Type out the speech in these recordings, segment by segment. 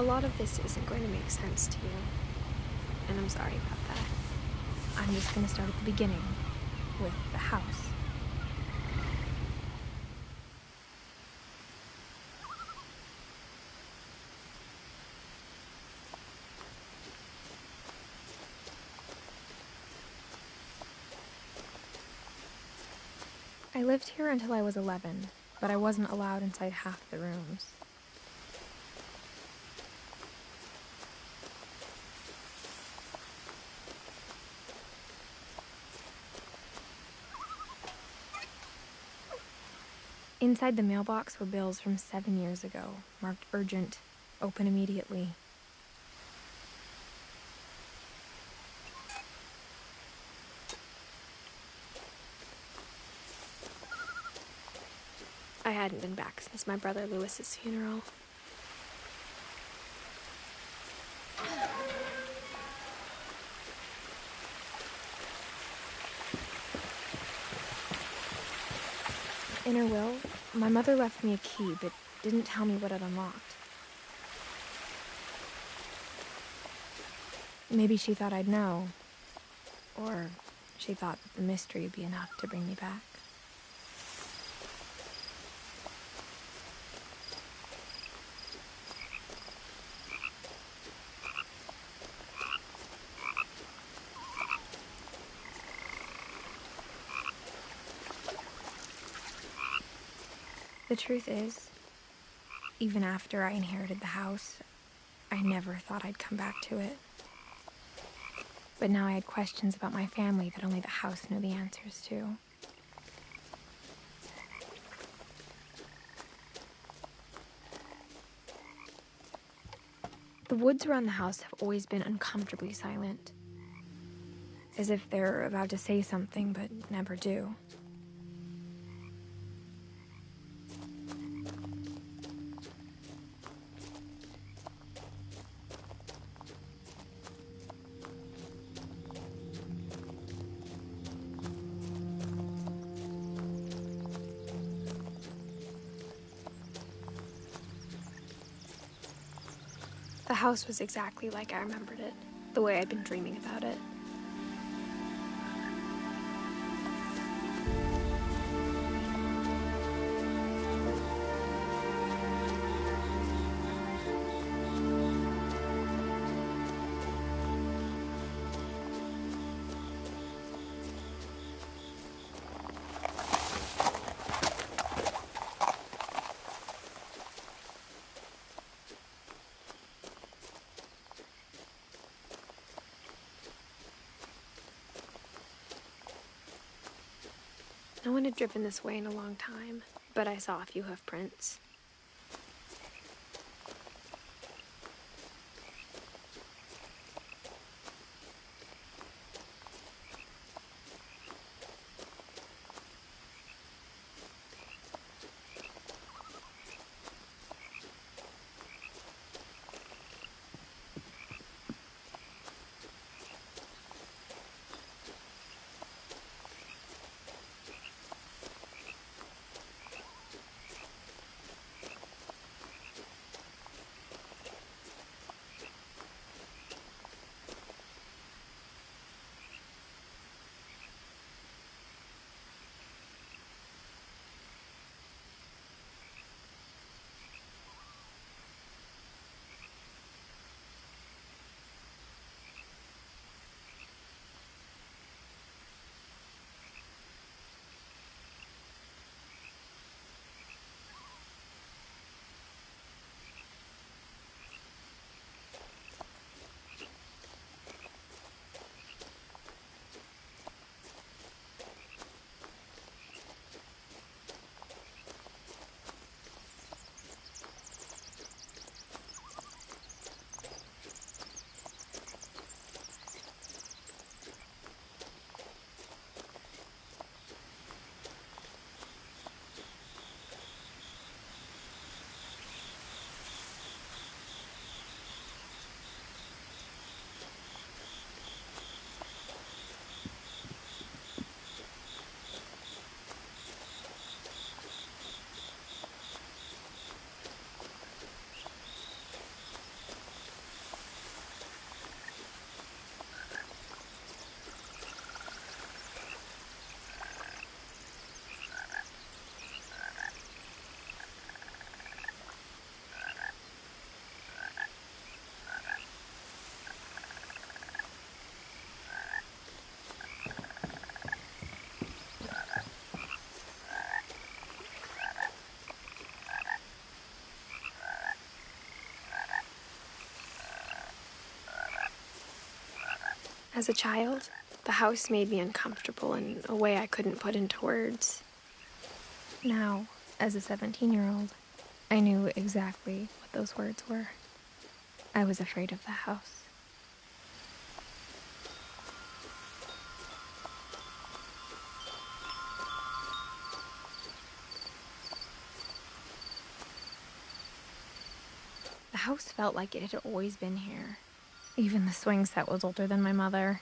lot of this isn't going to make sense to you, and I'm sorry about that. I'm just going to start at the beginning, with the house. I lived here until I was 11, but I wasn't allowed inside half the rooms. Inside the mailbox were bills from 7 years ago, marked urgent, open immediately. I hadn't been back since my brother Lewis's funeral. In her will, my mother left me a key, but didn't tell me what it unlocked. Maybe she thought I'd know, or she thought that the mystery would be enough to bring me back. The truth is, even after I inherited the house, I never thought I'd come back to it. But now I had questions about my family that only the house knew the answers to. The woods around the house have always been uncomfortably silent, as if they're about to say something but never do. The house was exactly like I remembered it, the way I'd been dreaming about it. No one had driven this way in a long time, but I saw a few hoof prints. As a child, the house made me uncomfortable in a way I couldn't put into words. Now, as a 17-year-old, I knew exactly what those words were. I was afraid of the house. The house felt like it had always been here. Even the swing set was older than my mother.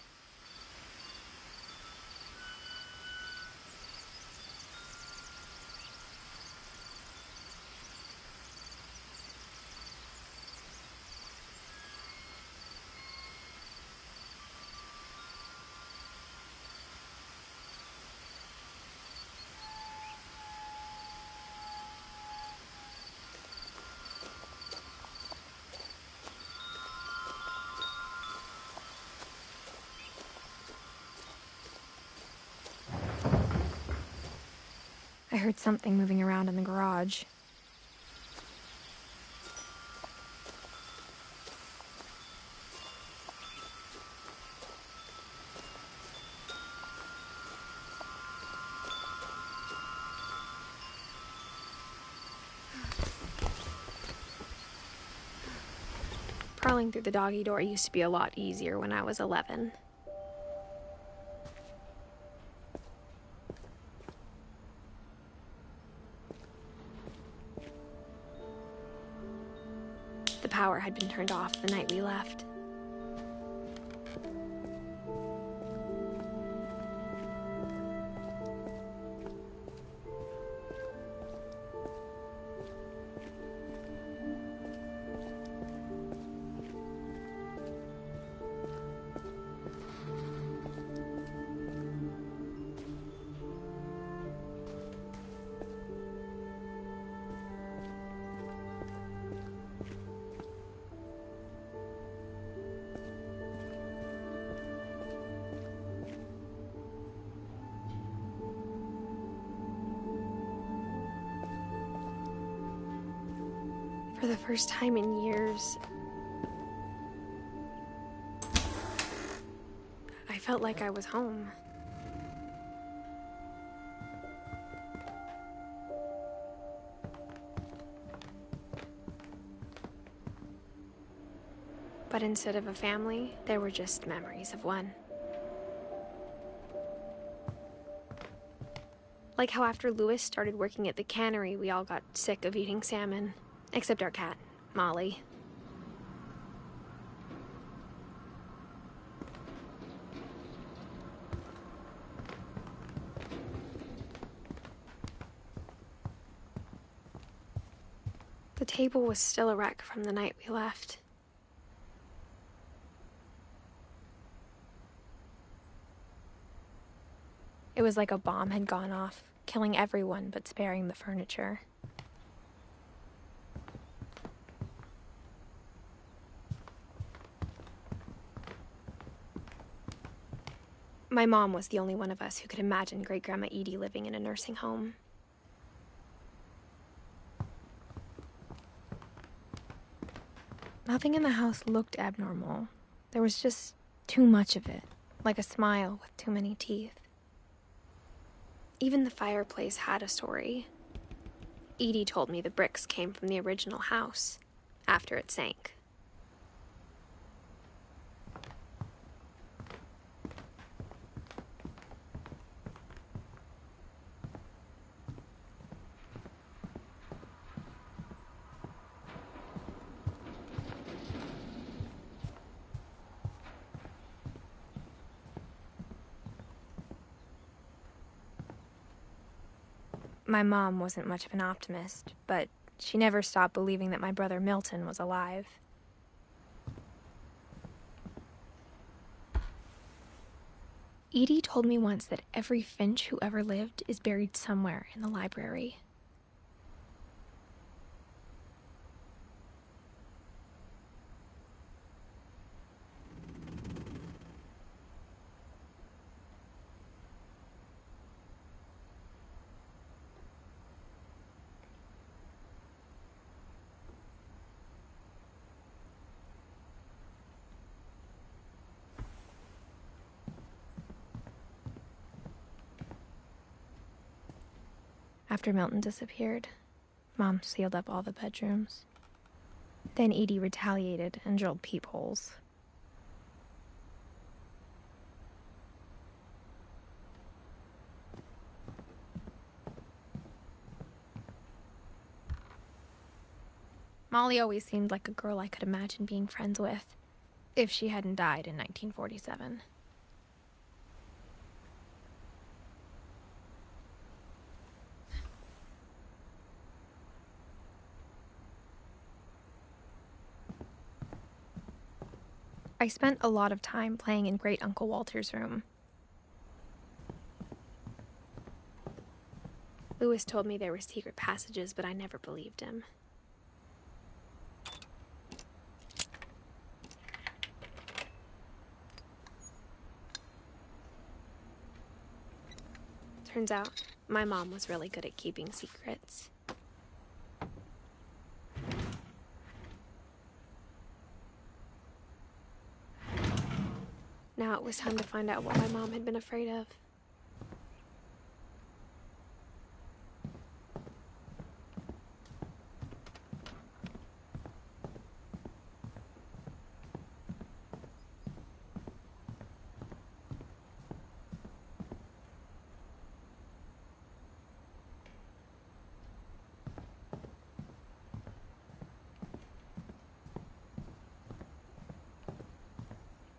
I heard something moving around in the garage. Crawling through the doggy door used to be a lot easier when I was 11. The power had been turned off the night we left. For the first time in years, I felt like I was home. But instead of a family, there were just memories of one. Like how after Louis started working at the cannery, we all got sick of eating salmon. Except our cat, Molly. The table was still a wreck from the night we left. It was like a bomb had gone off, killing everyone but sparing the furniture. My mom was the only one of us who could imagine Great-Grandma Edie living in a nursing home. Nothing in the house looked abnormal. There was just too much of it, like a smile with too many teeth. Even the fireplace had a story. Edie told me the bricks came from the original house, after it sank. My mom wasn't much of an optimist, but she never stopped believing that my brother Milton was alive. Edie told me once that every Finch who ever lived is buried somewhere in the library. After Milton disappeared, Mom sealed up all the bedrooms. Then Edie retaliated and drilled peepholes. Molly always seemed like a girl I could imagine being friends with, if she hadn't died in 1947. I spent a lot of time playing in Great Uncle Walter's room. Lewis told me there were secret passages, but I never believed him. Turns out, my mom was really good at keeping secrets. Now it was time to find out what my mom had been afraid of.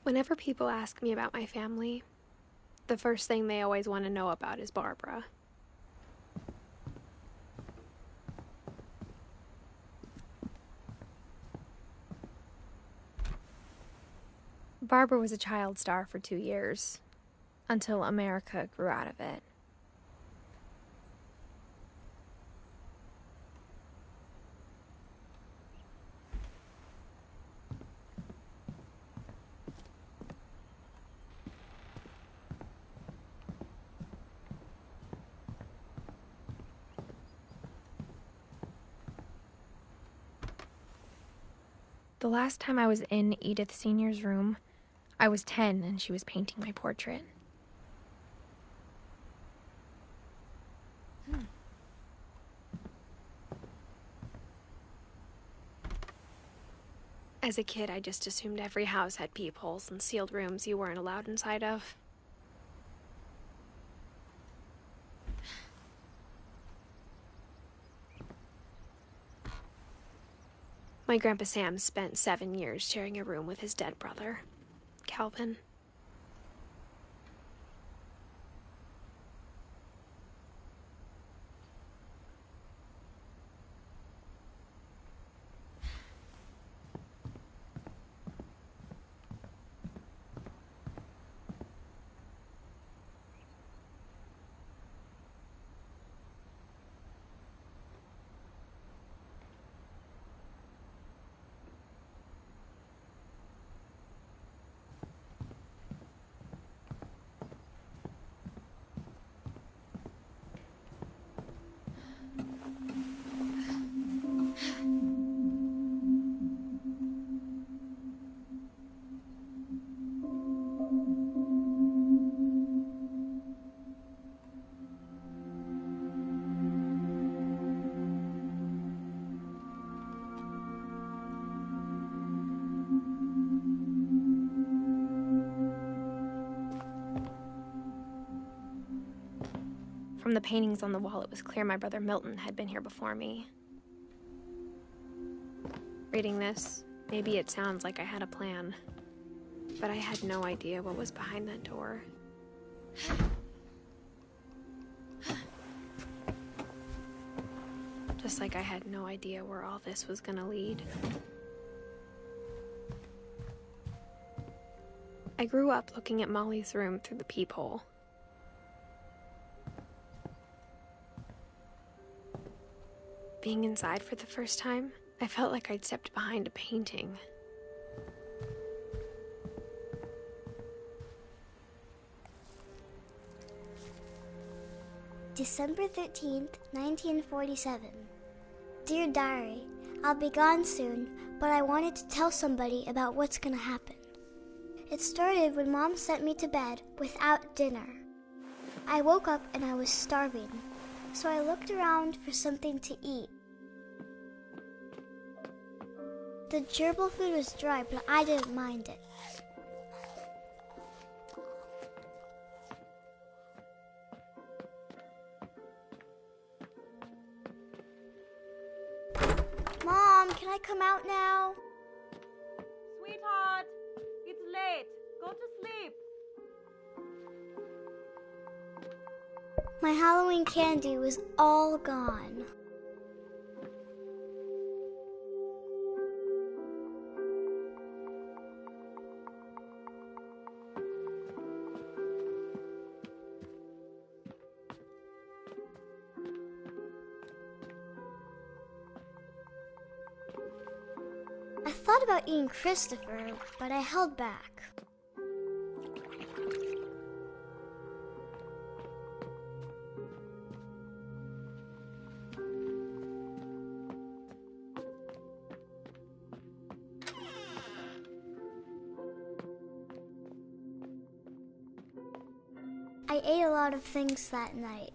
Whenever people ask me about my family, the first thing they always want to know about is Barbara. Barbara was a child star for 2 years, until America grew out of it. The last time I was in Edith Sr.'s room, I was 10 and she was painting my portrait. As a kid, I just assumed every house had peepholes and sealed rooms you weren't allowed inside of. My Grandpa Sam spent 7 years sharing a room with his dead brother, Calvin. From the paintings on the wall, it was clear my brother Milton had been here before me. Reading this, maybe it sounds like I had a plan, but I had no idea what was behind that door. Just like I had no idea where all this was gonna lead. I grew up looking at Molly's room through the peephole. Being inside for the first time, I felt like I'd stepped behind a painting. December 13th, 1947. Dear Diary, I'll be gone soon, but I wanted to tell somebody about what's gonna happen. It started when Mom sent me to bed without dinner. I woke up and I was starving, so I looked around for something to eat. The gerbil food was dry, but I didn't mind it. Mom, can I come out now? Sweetheart, it's late. Go to sleep. My Halloween candy was all gone. I thought about eating Christopher, but I held back. I ate a lot of things that night.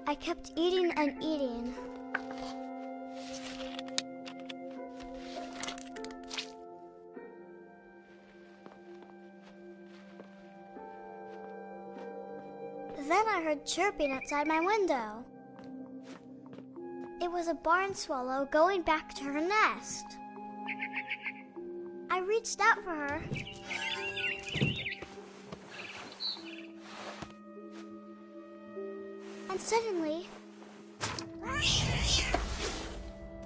I kept eating and eating. Then I heard chirping outside my window. It was a barn swallow going back to her nest. I reached out for her. And suddenly,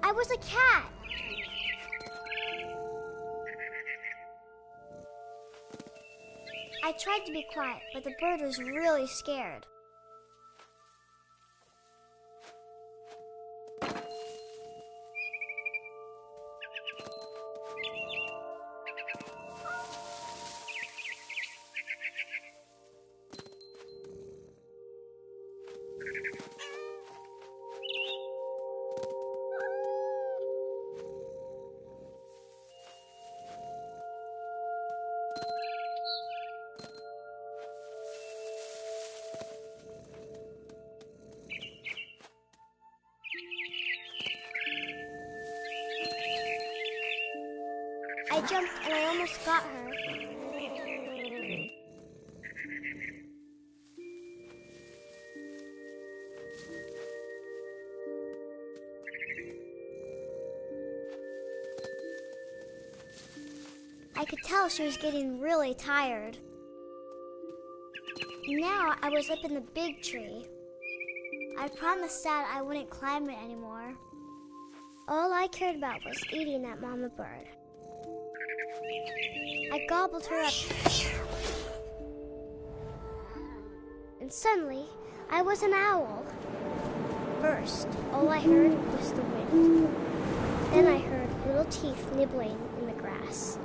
I was a cat. I tried to be quiet, but the bird was really scared. I jumped and I almost got her. I could tell she was getting really tired. Now I was up in the big tree. I promised Dad I wouldn't climb it anymore. All I cared about was eating that mama bird. I gobbled her up. And suddenly, I was an owl. First, all I heard was the wind. Then I heard little teeth nibbling in the grass.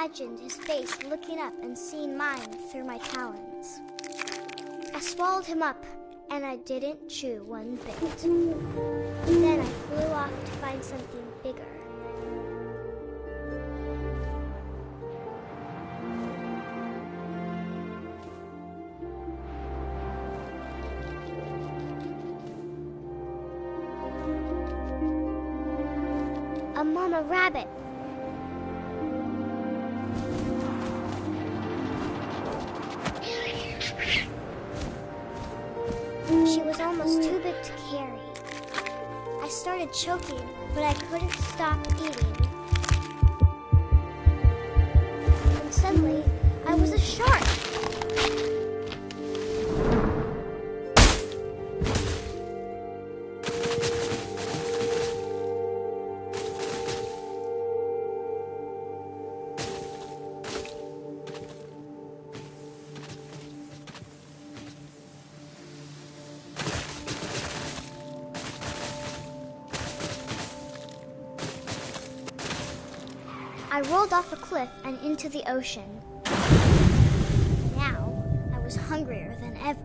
imagined his face looking up and seeing mine through my talons. I swallowed him up, and I didn't chew one bit. Then I flew off to find something bigger. A mama rabbit. She was almost too big to carry. I started choking, but I couldn't stop eating. And suddenly, I was a shark. I rolled off a cliff and into the ocean. Now, I was hungrier than ever.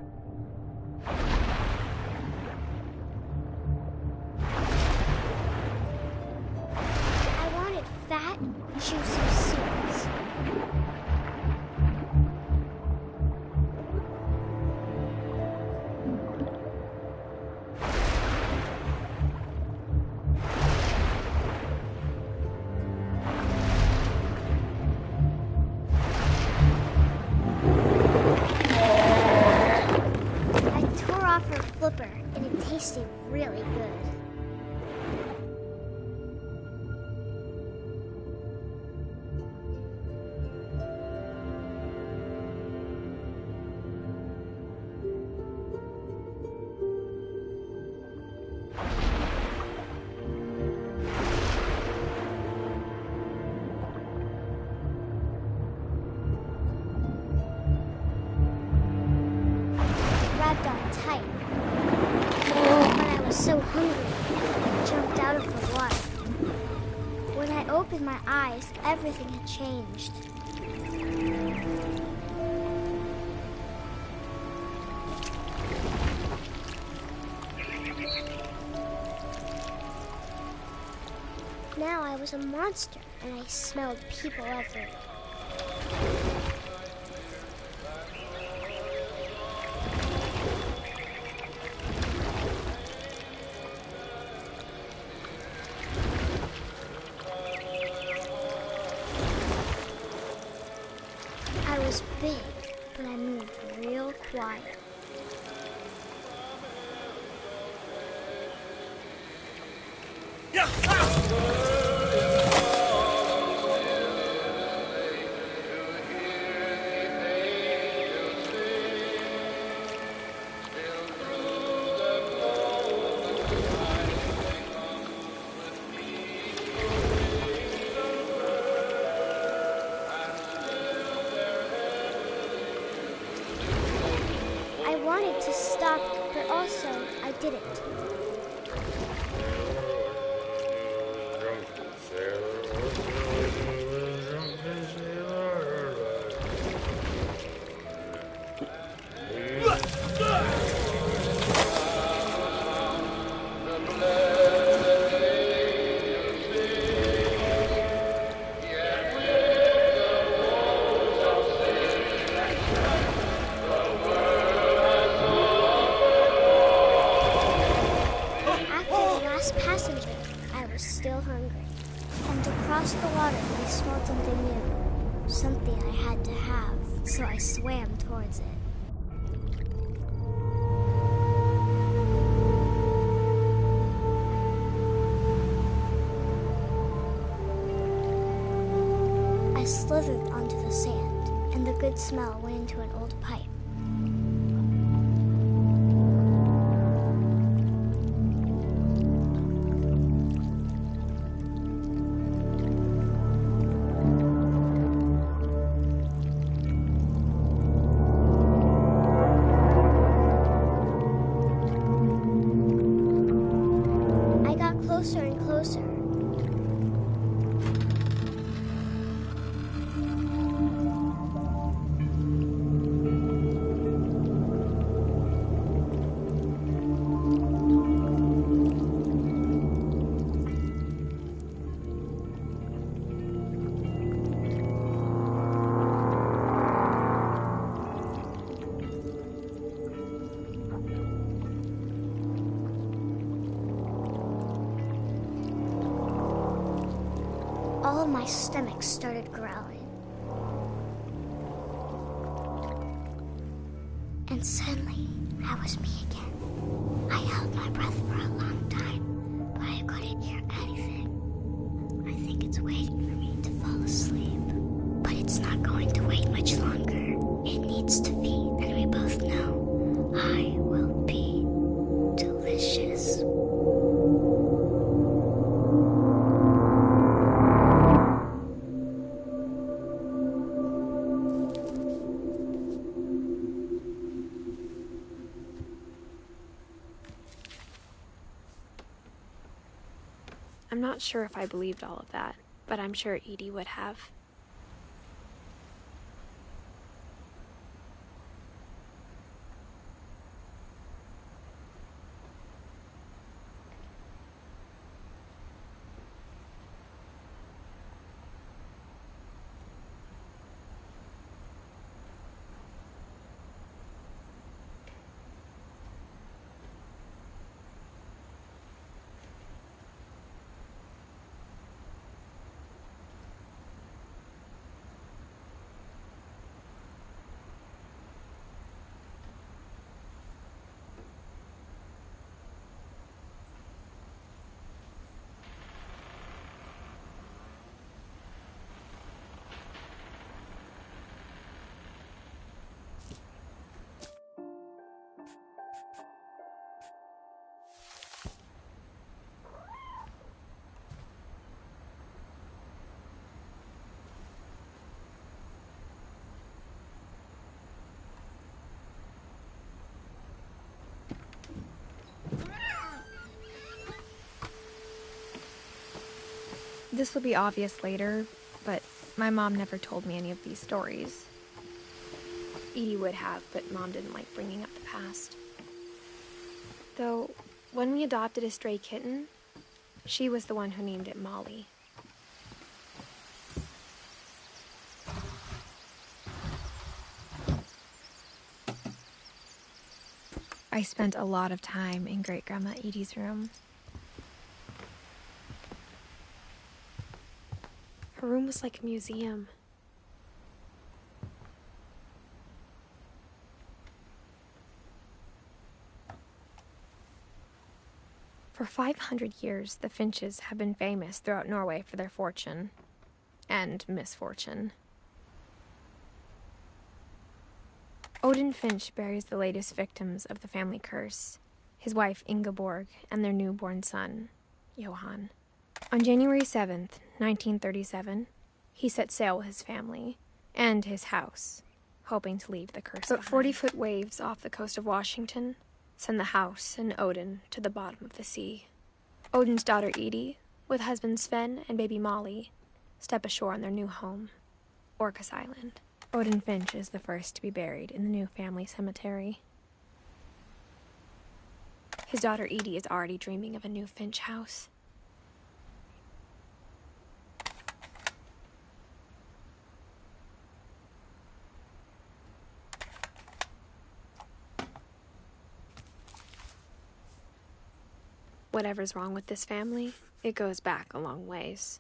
I wanted fat, juicy seeds. And it tasted really good. Grabbed on tight. So hungry, I jumped out of the water. When I opened my eyes, everything had changed. Now I was a monster, and I smelled people everywhere. I was big, but I moved real quiet. I wanted to stop, but also I didn't. Passenger, I was still hungry. And to cross the water, I smelled something new. Something I had to have, so I swam towards it. I slithered onto the sand, and the good smell went into an old pipe. Closer and closer. all my stomach started growling. And suddenly, I was me again. I held my breath for a long time, but I couldn't hear anything. I think it's waiting for me to fall asleep. But it's not going to wait much longer. It needs to feed, and we both know I will be delicious. I'm not sure if I believed all of that, but I'm sure Edie would have. This will be obvious later, but my mom never told me any of these stories. Edie would have, but Mom didn't like bringing up the past. Though, when we adopted a stray kitten, she was the one who named it Molly. I spent a lot of time in Great-Grandma Edie's room. Her room was like a museum. For 500 years, the Finches have been famous throughout Norway for their fortune and misfortune. Odin Finch buries the latest victims of the family curse, his wife Ingeborg and their newborn son, Johan. On January 7th, 1937, he set sail with his family and his house, hoping to leave the curse behind. But 40-foot waves off the coast of Washington send the house and Odin to the bottom of the sea. Odin's daughter Edie, with husband Sven and baby Molly, step ashore on their new home, Orcas Island. Odin Finch is the first to be buried in the new family cemetery. His daughter Edie is already dreaming of a new Finch house. Whatever's wrong with this family, it goes back a long ways.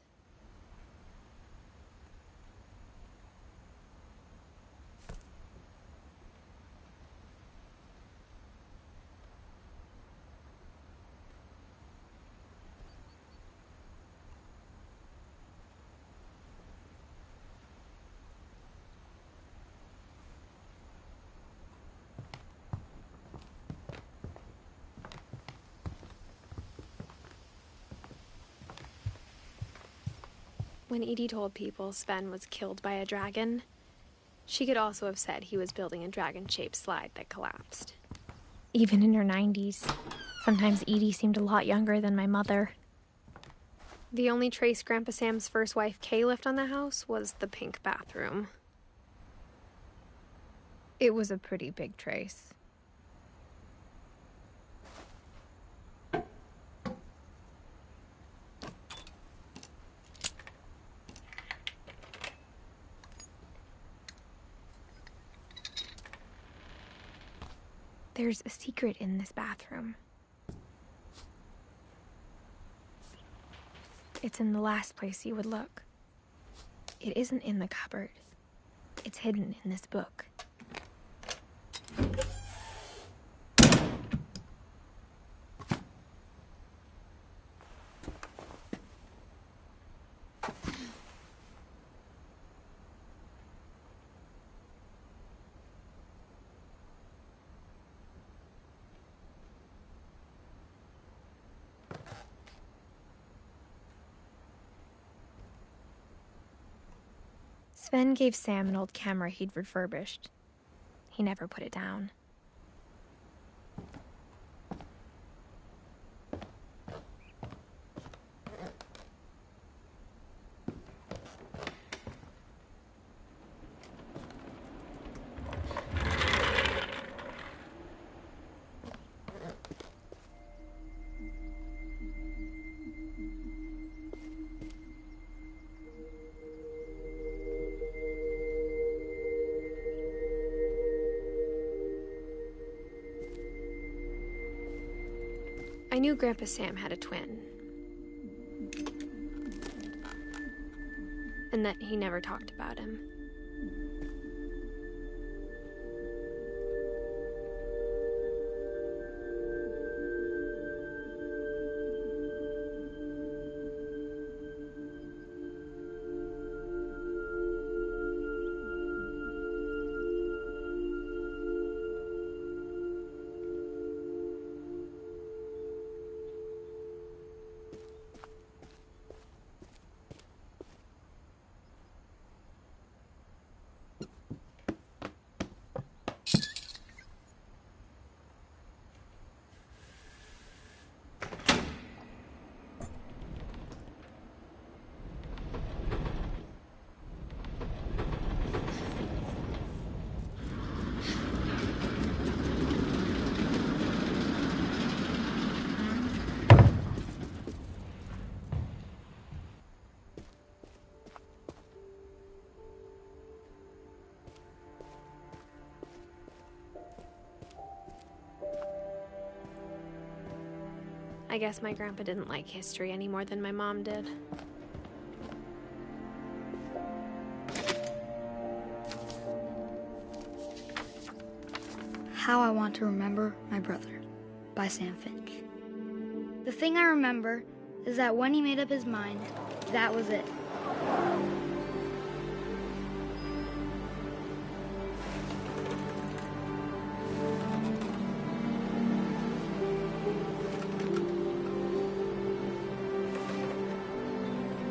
When Edie told people Sven was killed by a dragon, she could also have said he was building a dragon-shaped slide that collapsed. Even in her 90s, sometimes Edie seemed a lot younger than my mother. The only trace Grandpa Sam's first wife Kay left on the house was the pink bathroom. It was a pretty big trace. There's a secret in this bathroom. It's in the last place you would look. It isn't in the cupboard. It's hidden in this book. Sven gave Sam an old camera he'd refurbished. He never put it down. I knew Grandpa Sam had a twin, and that he never talked about him. I guess my grandpa didn't like history any more than my mom did. How I Want to Remember My Brother by Sam Finch. The thing I remember is that when he made up his mind, that was it.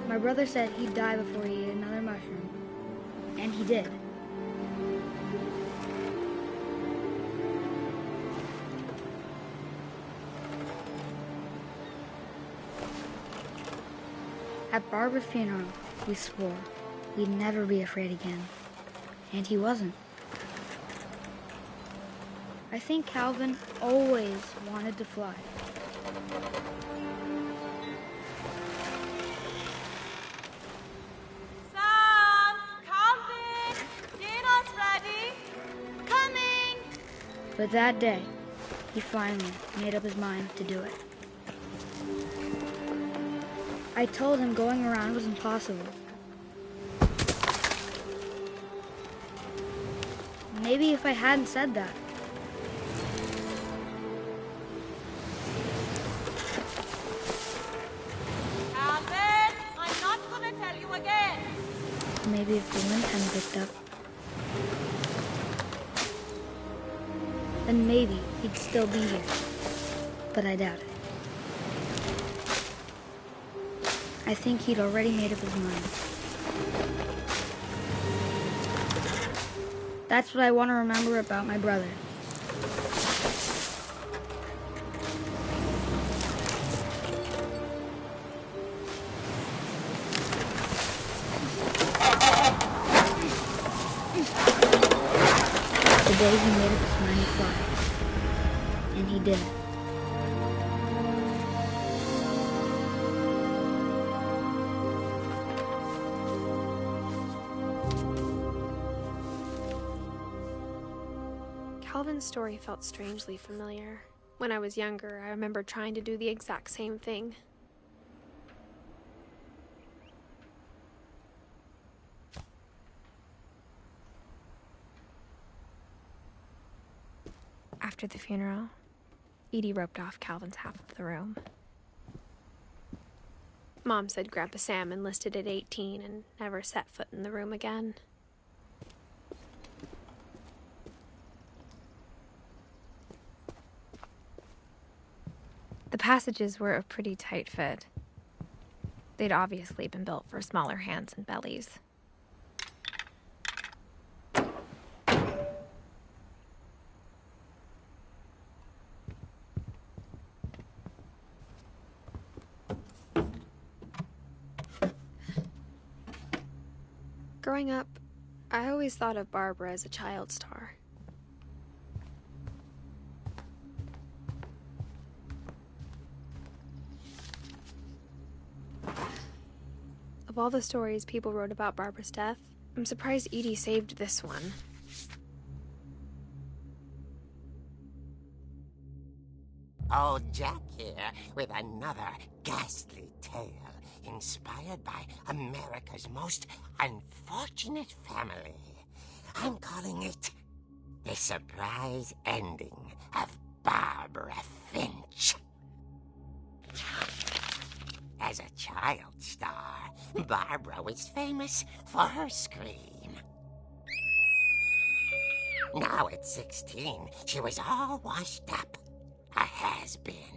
My brother said he'd die before he ate another mushroom, and he did. At Barbara's funeral, we swore we'd never be afraid again, and he wasn't. I think Calvin always wanted to fly. Sam, Calvin, dinner's ready. Coming! But that day, he finally made up his mind to do it. I told him going around was impossible. Maybe if I hadn't said that. Calvin, I'm not gonna tell you again. Maybe if the wind hadn't picked up, then maybe he'd still be here. But I doubt it. I think he'd already made up his mind. That's what I want to remember about my brother. The day he made up his mind to fly. And he did. Calvin's story felt strangely familiar. When I was younger, I remember trying to do the exact same thing. After the funeral, Edie roped off Calvin's half of the room. Mom said Grandpa Sam enlisted at 18 and never set foot in the room again. The passages were a pretty tight fit. They'd obviously been built for smaller hands and bellies. Growing up, I always thought of Barbara as a child star. Of all the stories people wrote about Barbara's death, I'm surprised Edie saved this one. Old Jack here with another ghastly tale inspired by America's most unfortunate family. I'm calling it The Surprise Ending of Barbara Finch. As a child star, Barbara was famous for her scream. Now at 16, she was all washed up. A has-been.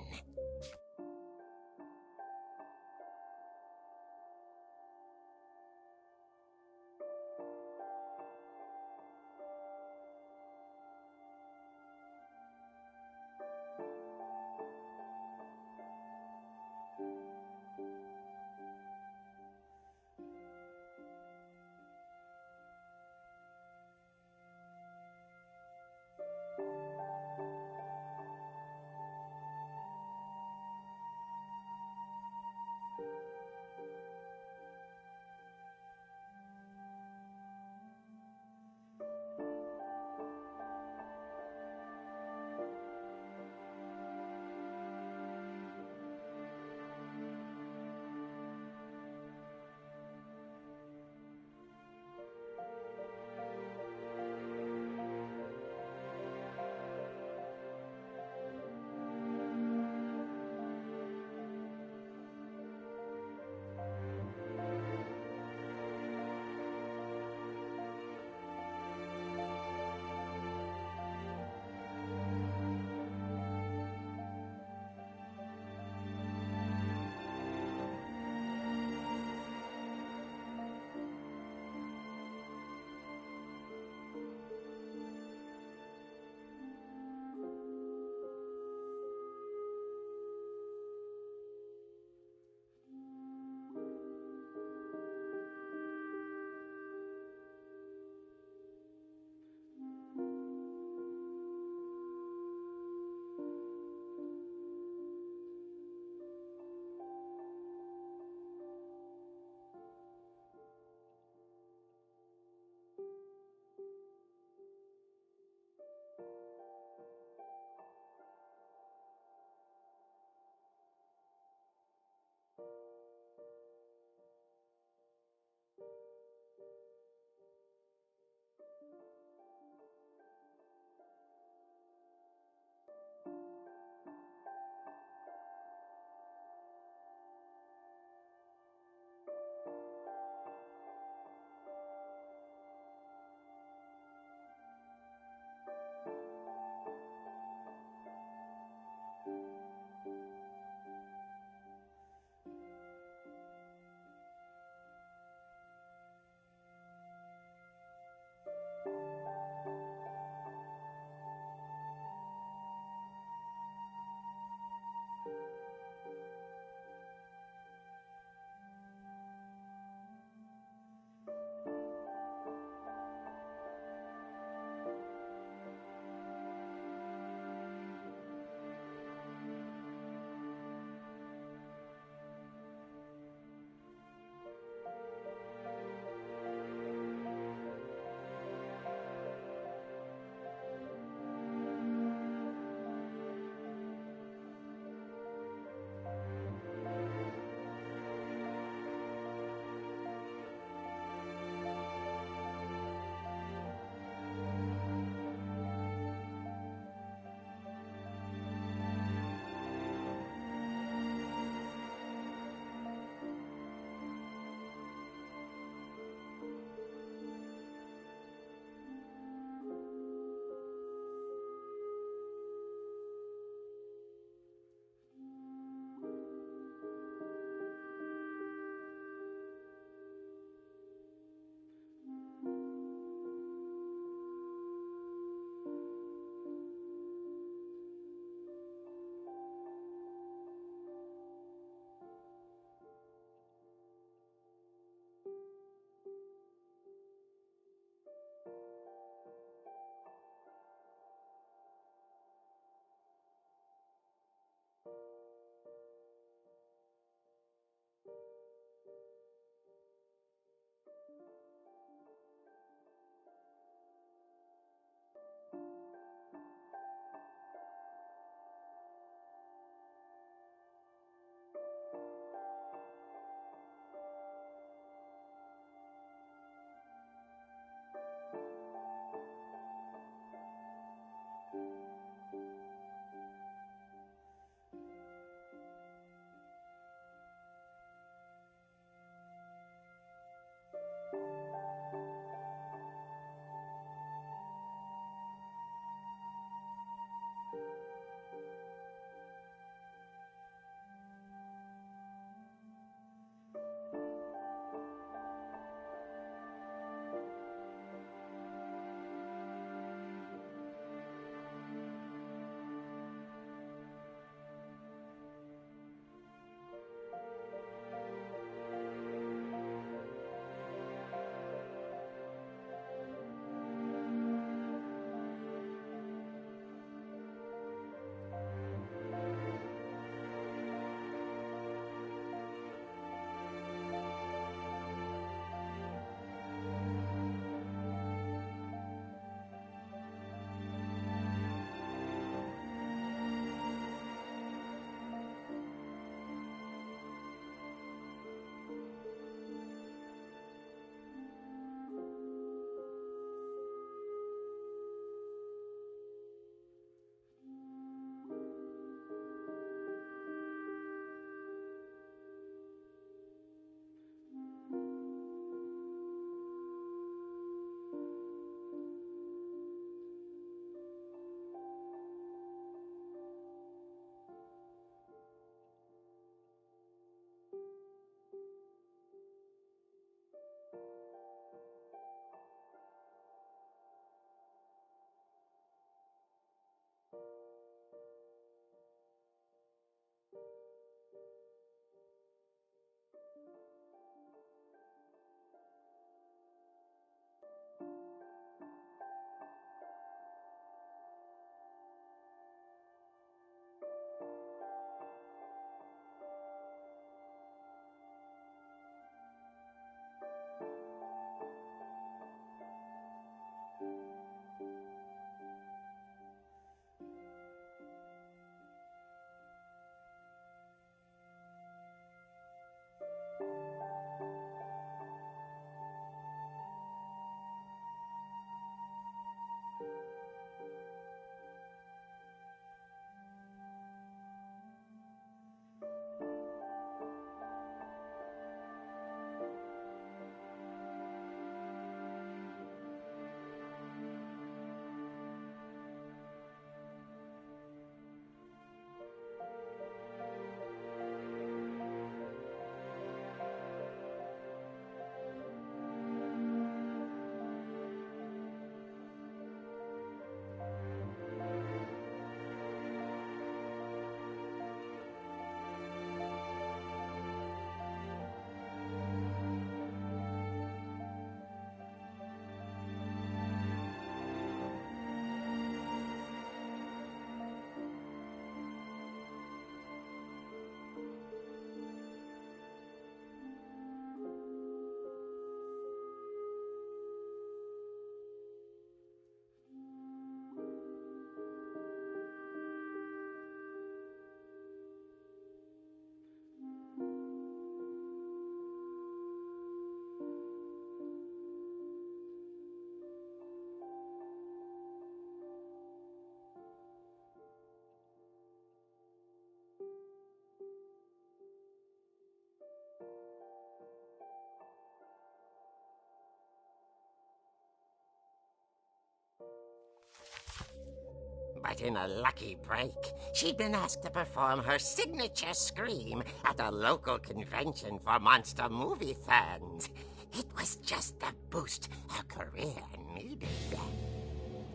But in a lucky break, she'd been asked to perform her signature scream at a local convention for monster movie fans. It was just the boost her career needed.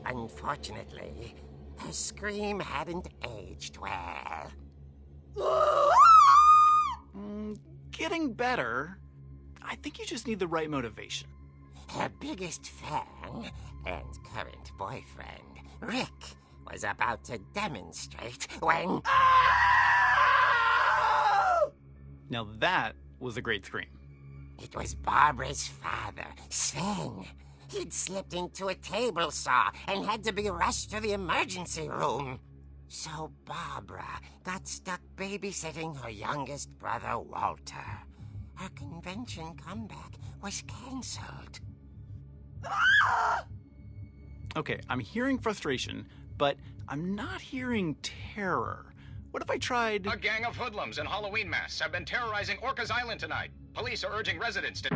Unfortunately, her scream hadn't aged well. Getting better. I think you just need the right motivation. Her biggest fan and current boyfriend, Rick, was about to demonstrate when... Now that was a great scream. It was Barbara's father, Sven. He'd slipped into a table saw and had to be rushed to the emergency room. So Barbara got stuck babysitting her youngest brother, Walter. Her convention comeback was canceled. Okay, I'm hearing frustration, but I'm not hearing terror. What if I tried... A gang of hoodlums in Halloween masks have been terrorizing Orcas Island tonight. Police are urging residents to...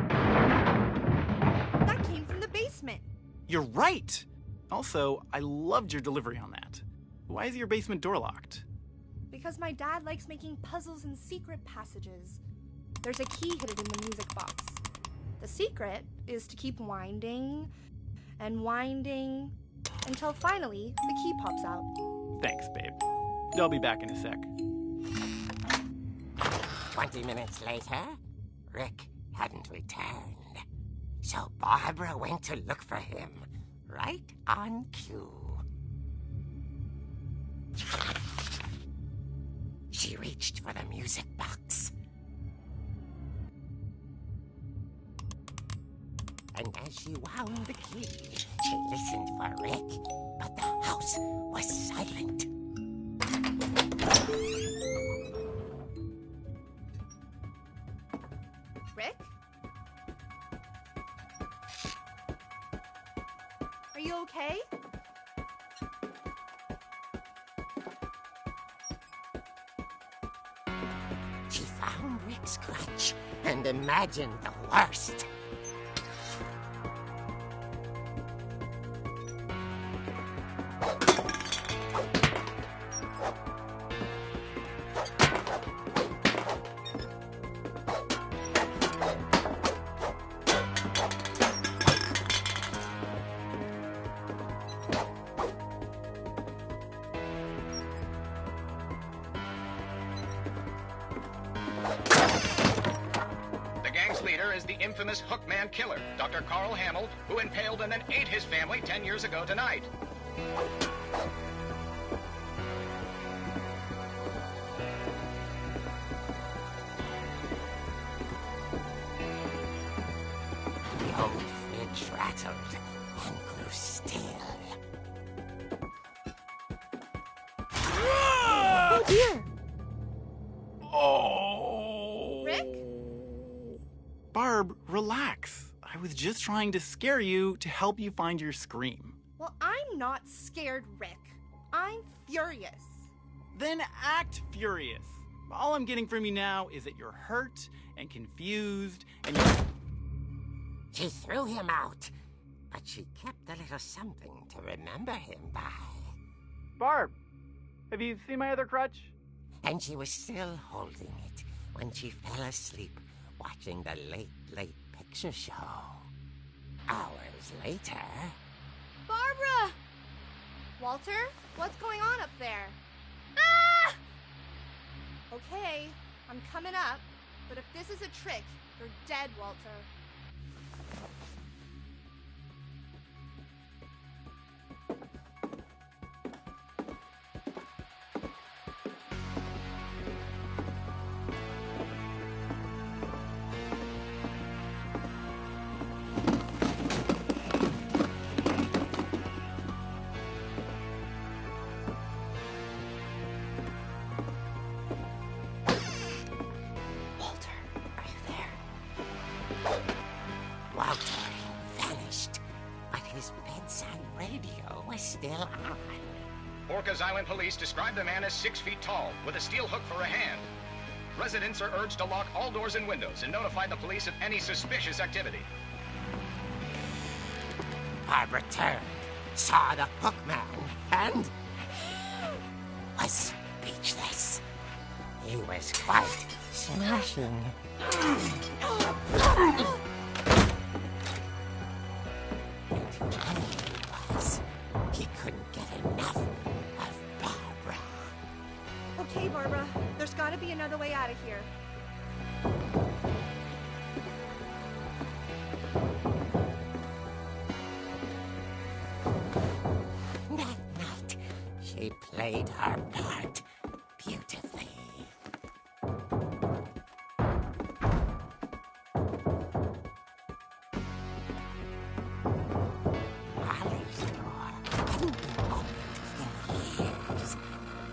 That came from the basement. You're right! Also, I loved your delivery on that. Why is your basement door locked? Because my dad likes making puzzles and secret passages. There's a key hidden in the music box. The secret is to keep winding and winding until finally the key pops out. Thanks, babe. I'll be back in a sec. 20 minutes later, Rick hadn't returned. So Barbara went to look for him, right on cue. She reached for the music box. And as she wound the key, she listened for Rick, but the house was silent. Rick? Are you okay? She found Rick's crutch and imagined the worst. Infamous Hookman killer, Dr. Carl Hamill, who impaled and then ate his family 10 years ago tonight. The old fridge rattled and grew still. Oh dear! Oh! Rick? Barb, relax. I was just trying to scare you to help you find your scream. Well, I'm not scared, Rick. I'm furious. Then act furious. All I'm getting from you now is that you're hurt and confused and you're... She threw him out, but she kept a little something to remember him by. Barb, have you seen my other crutch? And she was still holding it when she fell asleep watching the late picture show. Hours later... Barbara! Walter, what's going on up there? Ah! Okay, I'm coming up, but if this is a trick, you're dead, Walter. Walter vanished, but his bedside radio was still on. Orcas Island police describe the man as 6 feet tall, with a steel hook for a hand. Residents are urged to lock all doors and windows and notify the police of any suspicious activity. Barbara turned, saw the hook man, and... speechless. He was quite smashing. And funny he was. He couldn't get enough of Barbara. Okay, Barbara, there's gotta be another way out of here. That night, she played her part beautifully. Molly's door hadn't been opened in years.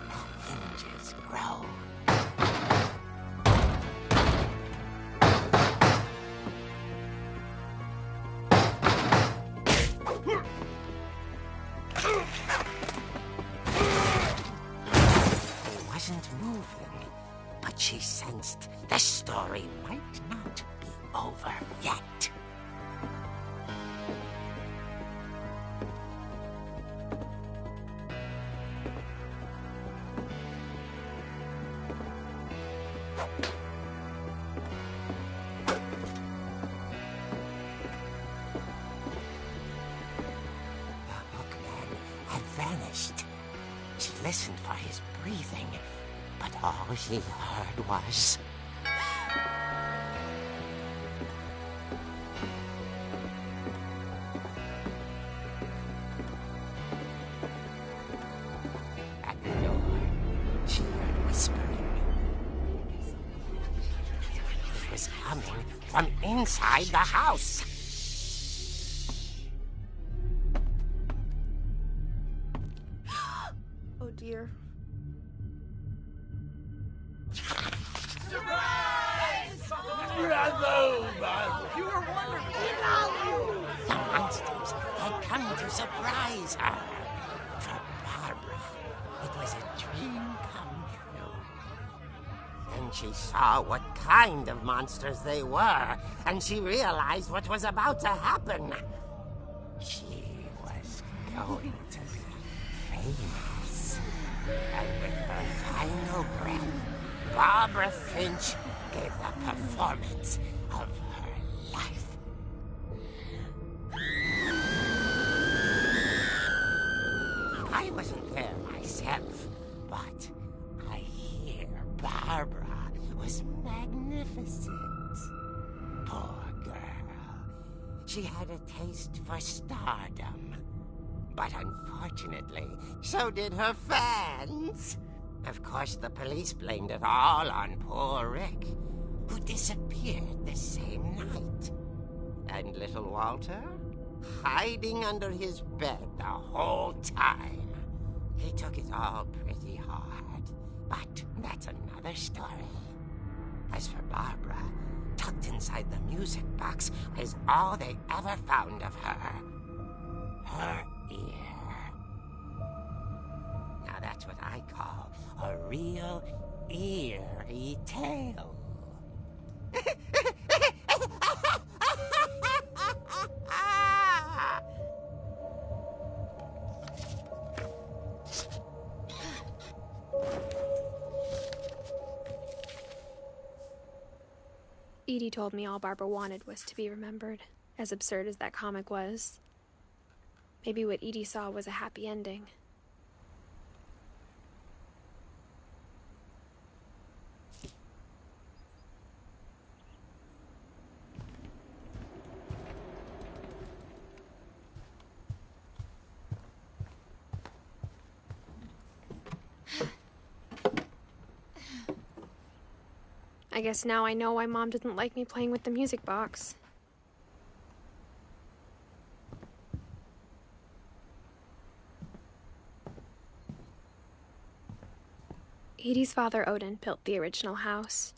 The hinges groaned. He wasn't moving, but she sensed the story might not be over yet. The hookman had vanished. She listened for his breathing, but all she heard was... At the door, she heard whispering. It was coming from inside the house. Oh dear. The monsters had come to surprise her. For Barbara, it was a dream come true. Then she saw what kind of monsters they were, and she realized what was about to happen. She was going to be famous. And with her final breath, Barbara Finch gave the performance of her life. I wasn't there myself, but I hear Barbara was magnificent. Poor girl. She had a taste for stardom. But unfortunately, so did her fans. Of course, the police blamed it all on poor Rick, who disappeared the same night. And little Walter? Hiding under his bed the whole time. He took it all pretty hard, but that's another story. As for Barbara, tucked inside the music box is all they ever found of her. Her ear. Now that's what I call a real eerie tale. Edie told me all Barbara wanted was to be remembered, as absurd as that comic was. Maybe what Edie saw was a happy ending. I guess now I know why Mom didn't like me playing with the music box. Edie's father, Odin, built the original house.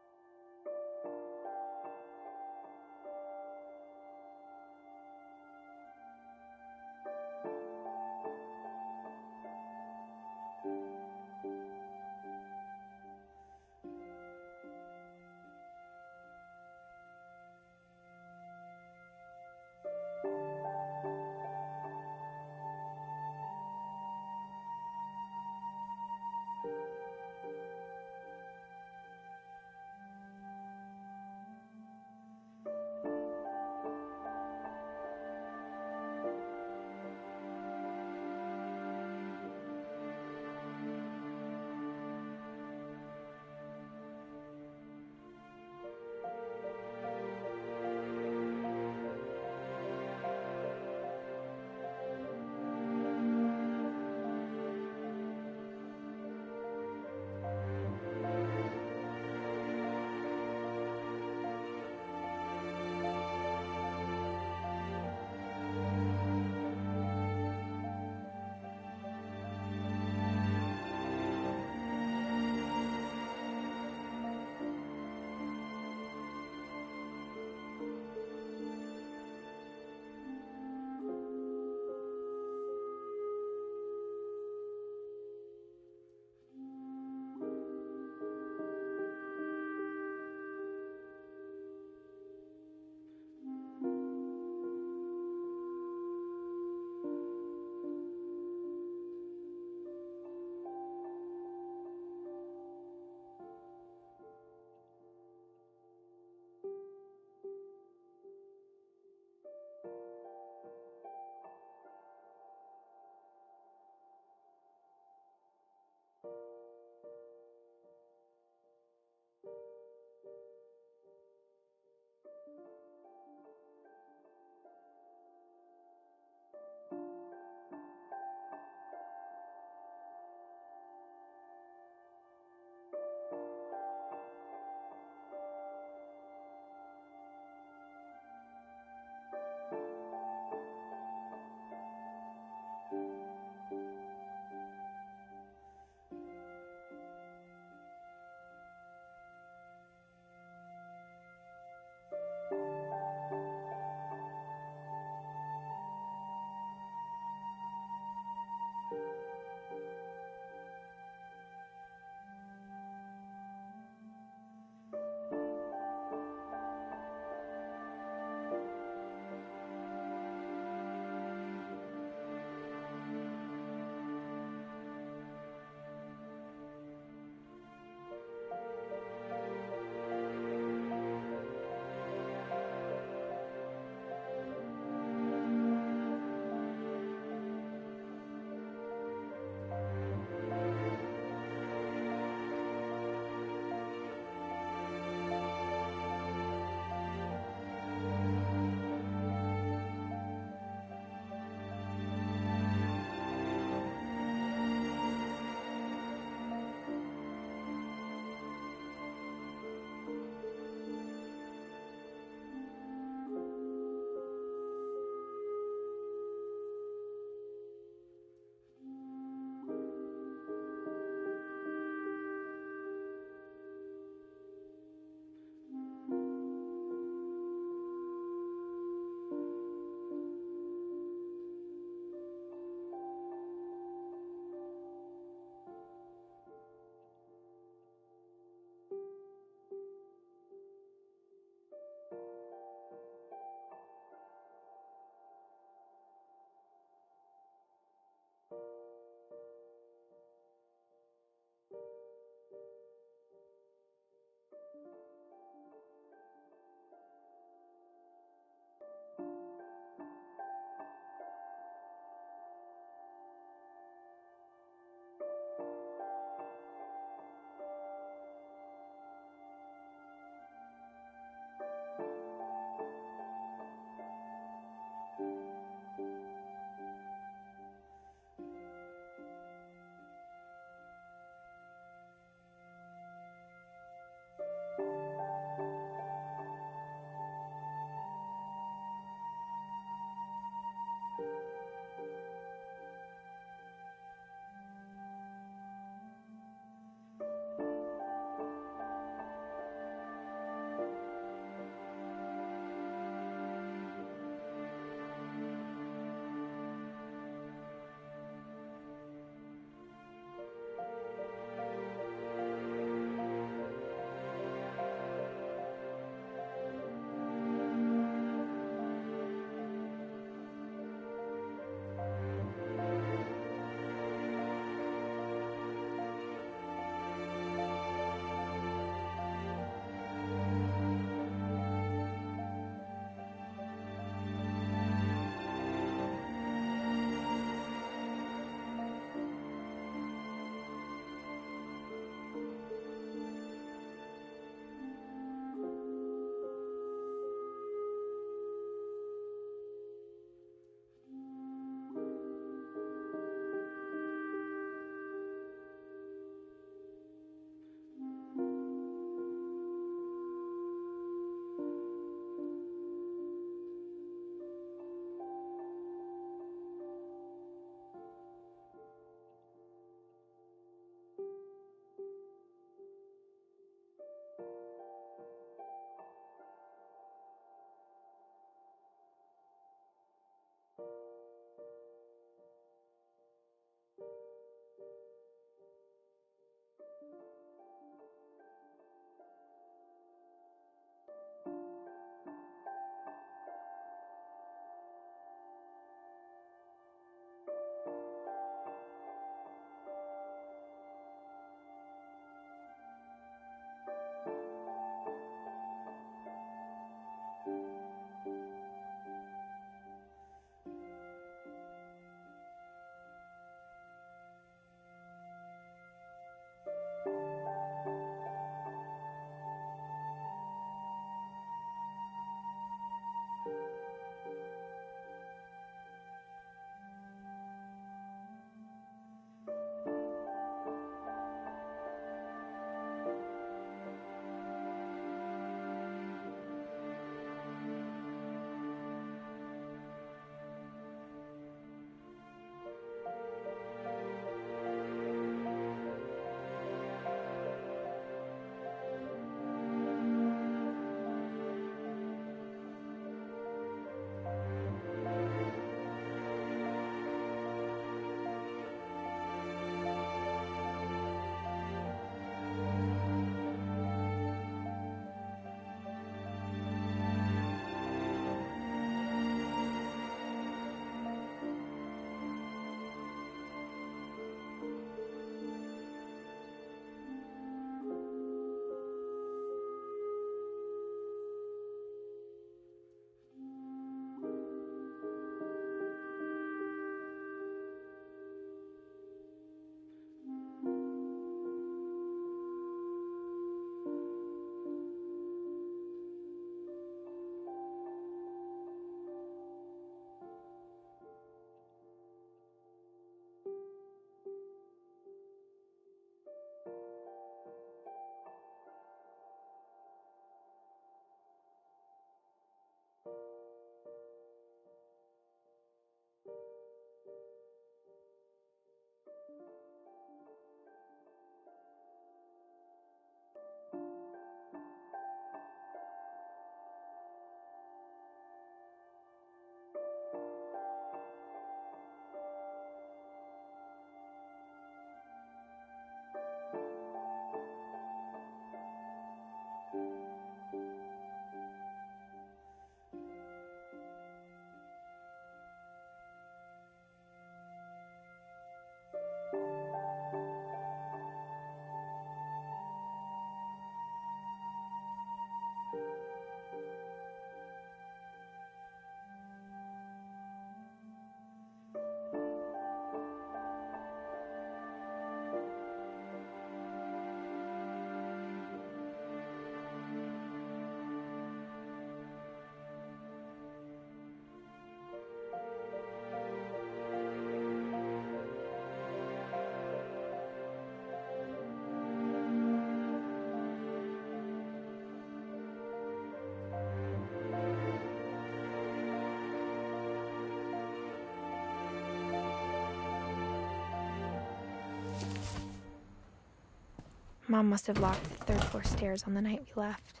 Mom must have locked the third floor stairs on the night we left.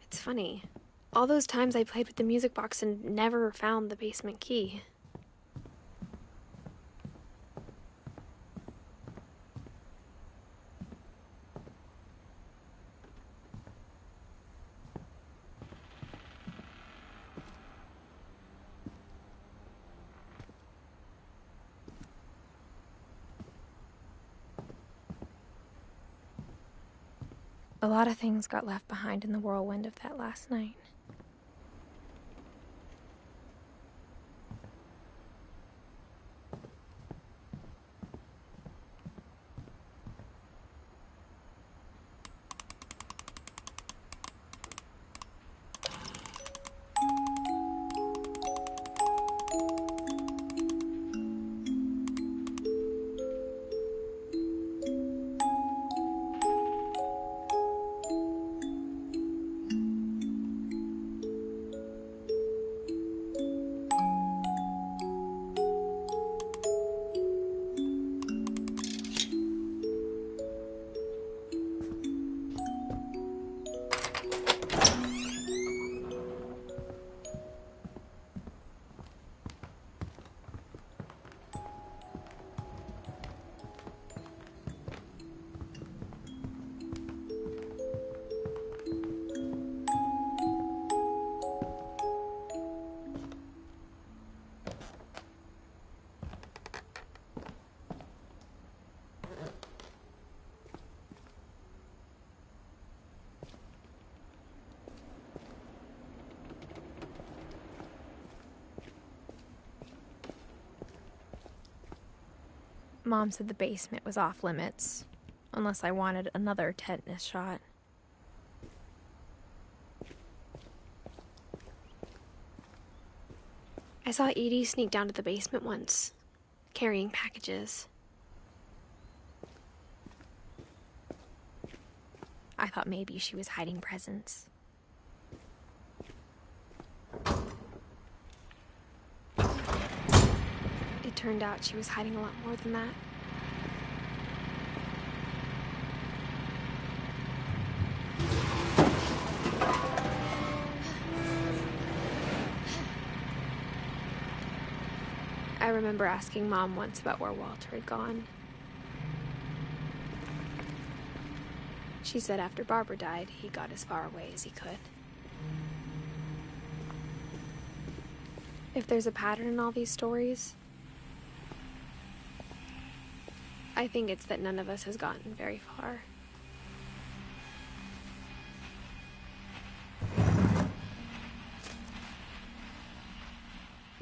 It's funny. All those times I played with the music box and never found the basement key. A lot of things got left behind in the whirlwind of that last night. Mom said the basement was off limits, unless I wanted another tetanus shot. I saw Edie sneak down to the basement once, carrying packages. I thought maybe she was hiding presents. It turned out she was hiding a lot more than that. I remember asking Mom once about where Walter had gone. She said after Barbara died, he got as far away as he could. If there's a pattern in all these stories, I think it's that none of us has gotten very far.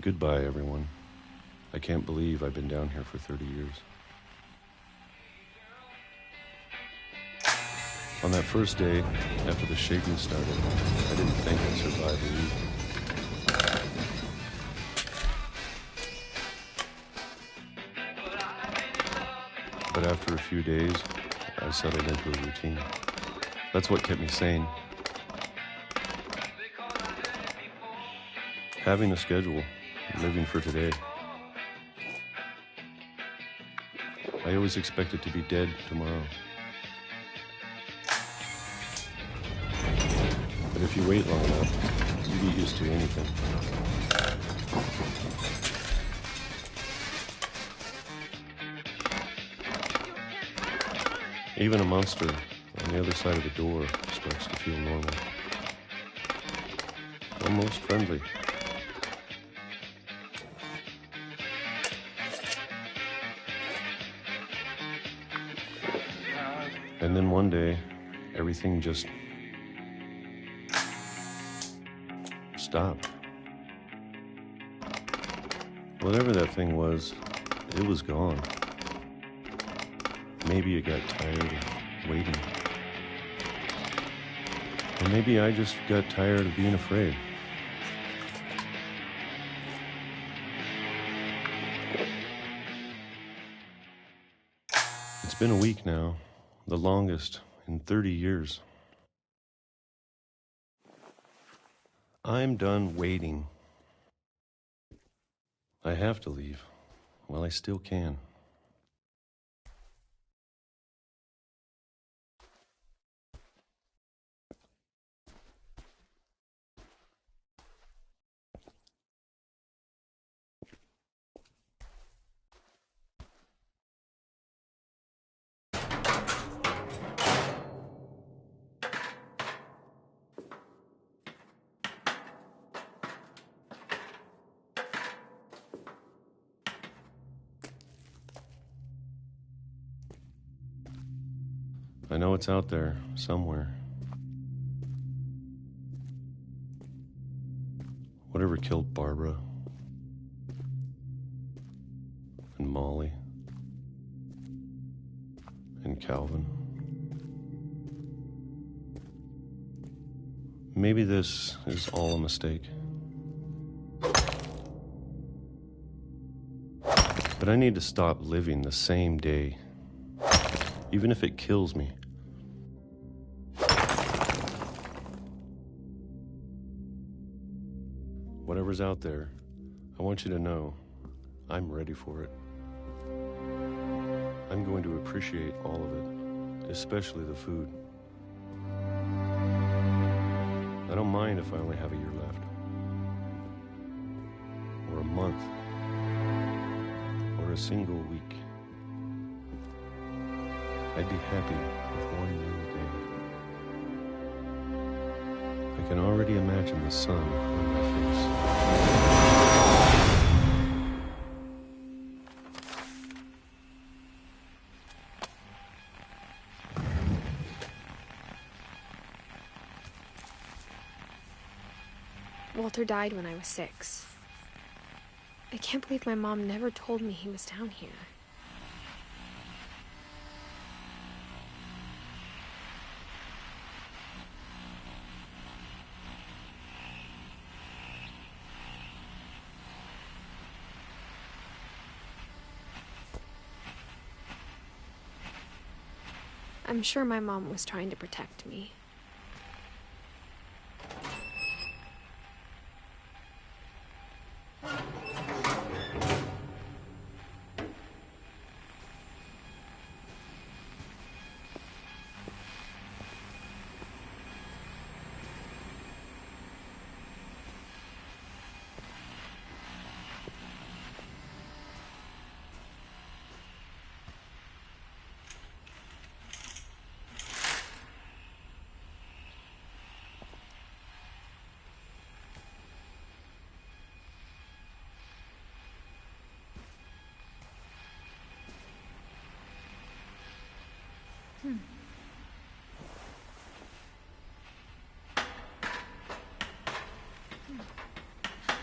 Goodbye, everyone. I can't believe I've been down here for 30 years. On that first day, after the shaking started, I didn't think I'd survive a week. But after a few days, I settled into a routine. That's what kept me sane. Having a schedule, living for today. I always expected to be dead tomorrow. But if you wait long enough, you get used to anything. Even a monster on the other side of the door starts to feel normal. Almost friendly. And then one day, everything just stopped. Whatever that thing was, it was gone. Maybe it got tired of waiting. Or maybe I just got tired of being afraid. It's been a week now, the longest in 30 years. I'm done waiting. I have to leave. Well, I still can. I know it's out there, somewhere. Whatever killed Barbara and Molly and Calvin. Maybe this is all a mistake. But I need to stop living the same day, even if it kills me. Whatever's out there, I want you to know I'm ready for it. I'm going to appreciate all of it, especially the food. I don't mind if I only have a year left, or a month, or a single week. I'd be happy with one new day. I can already imagine the sun on my face. Walter died when I was 6. I can't believe my mom never told me he was down here. I'm sure my mom was trying to protect me.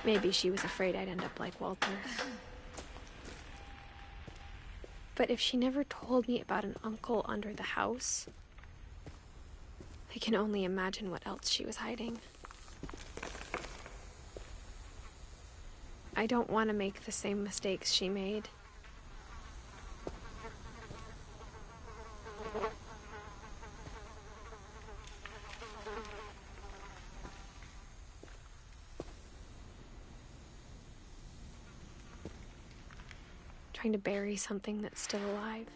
Maybe she was afraid I'd end up like Walter. But if she never told me about an uncle under the house, I can only imagine what else she was hiding. I don't want to make the same mistakes she made. Trying to bury something that's still alive.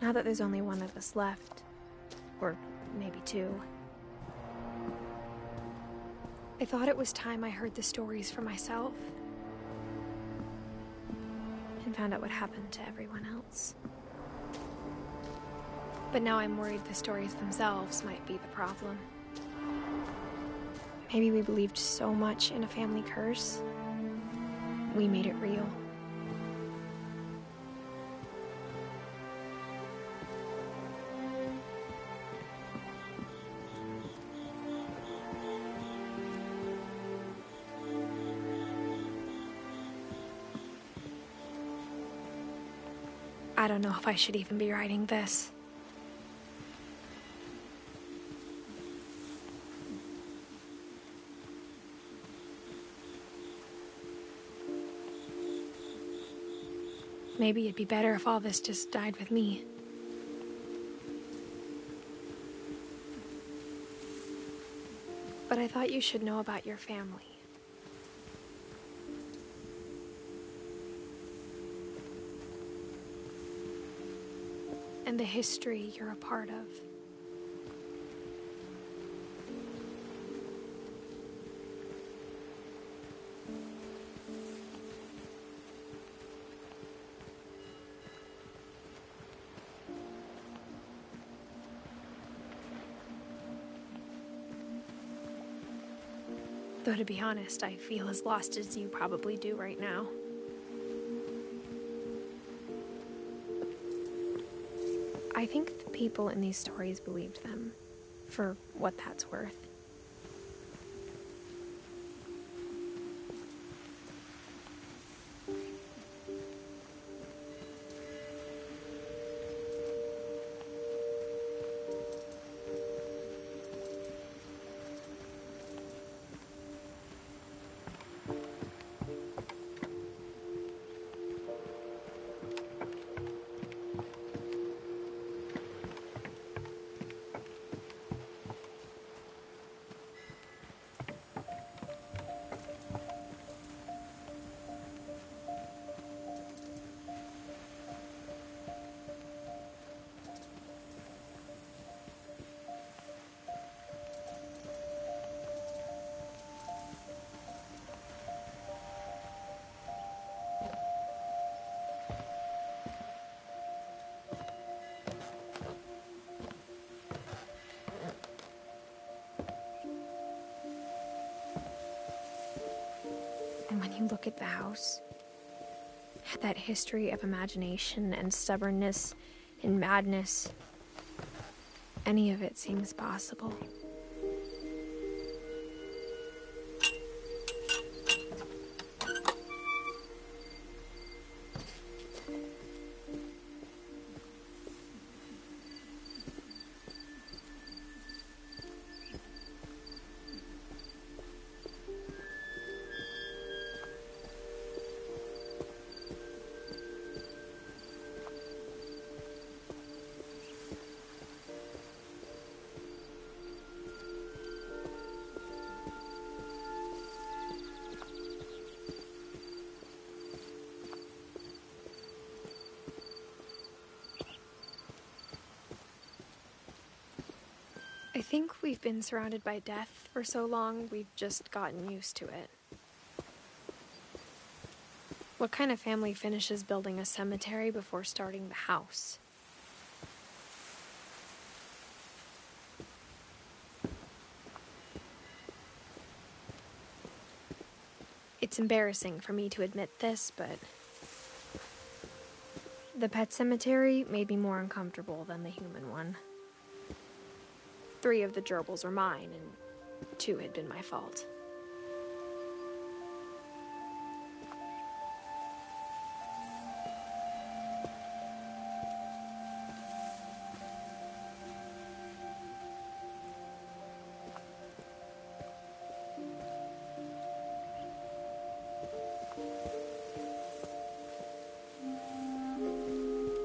Now that there's only one of us left, or maybe 2, I thought it was time I heard the stories for myself and found out what happened to everyone else. But now I'm worried the stories themselves might be the problem. Maybe we believed so much in a family curse, we made it real. I don't know if I should even be writing this. Maybe it'd be better if all this just died with me. But I thought you should know about your family. And the history you're a part of. Though to be honest, I feel as lost as you probably do right now. I think the people in these stories believed them, for what that's worth. And when you look at the house, that history of imagination and stubbornness and madness, any of it seems possible. I think we've been surrounded by death for so long, we've just gotten used to it. What kind of family finishes building a cemetery before starting the house? It's embarrassing for me to admit this, but the pet cemetery made me more uncomfortable than the human one. 3 of the gerbils were mine, and 2 had been my fault.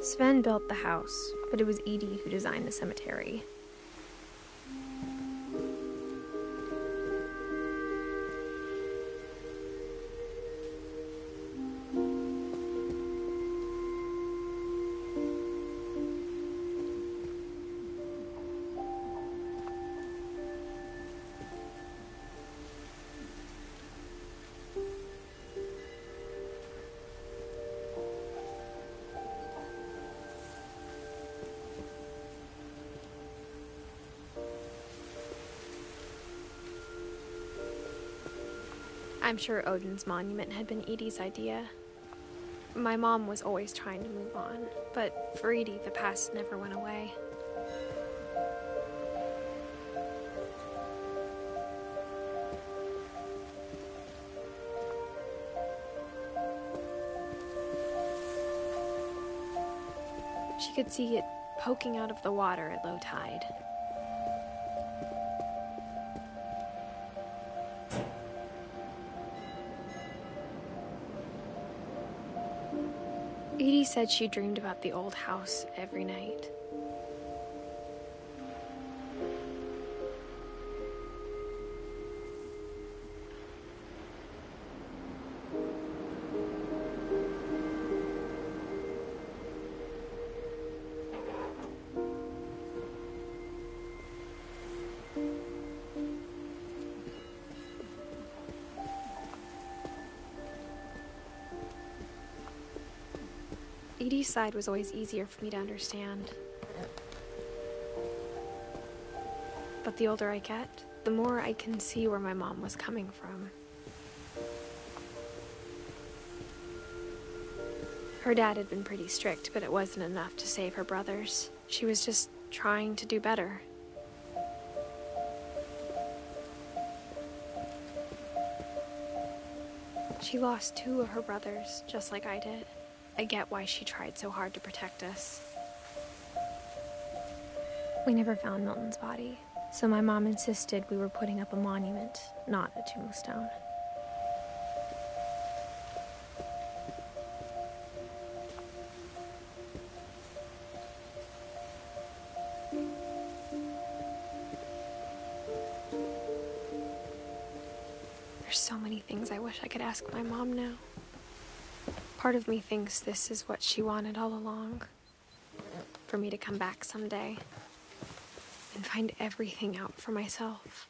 Sven built the house, but it was Edith who designed the cemetery. I'm sure Odin's monument had been Edie's idea. My mom was always trying to move on, but for Edie, the past never went away. She could see it poking out of the water at low tide. Edie said she dreamed about the old house every night. Edie's side was always easier for me to understand. But the older I get, the more I can see where my mom was coming from. Her dad had been pretty strict, but it wasn't enough to save her brothers. She was just trying to do better. She lost 2 of her brothers, just like I did. I get why she tried so hard to protect us. We never found Milton's body, so my mom insisted we were putting up a monument, not a tombstone. There's so many things I wish I could ask my mom now. Part of me thinks this is what she wanted all along. For me to come back someday and find everything out for myself.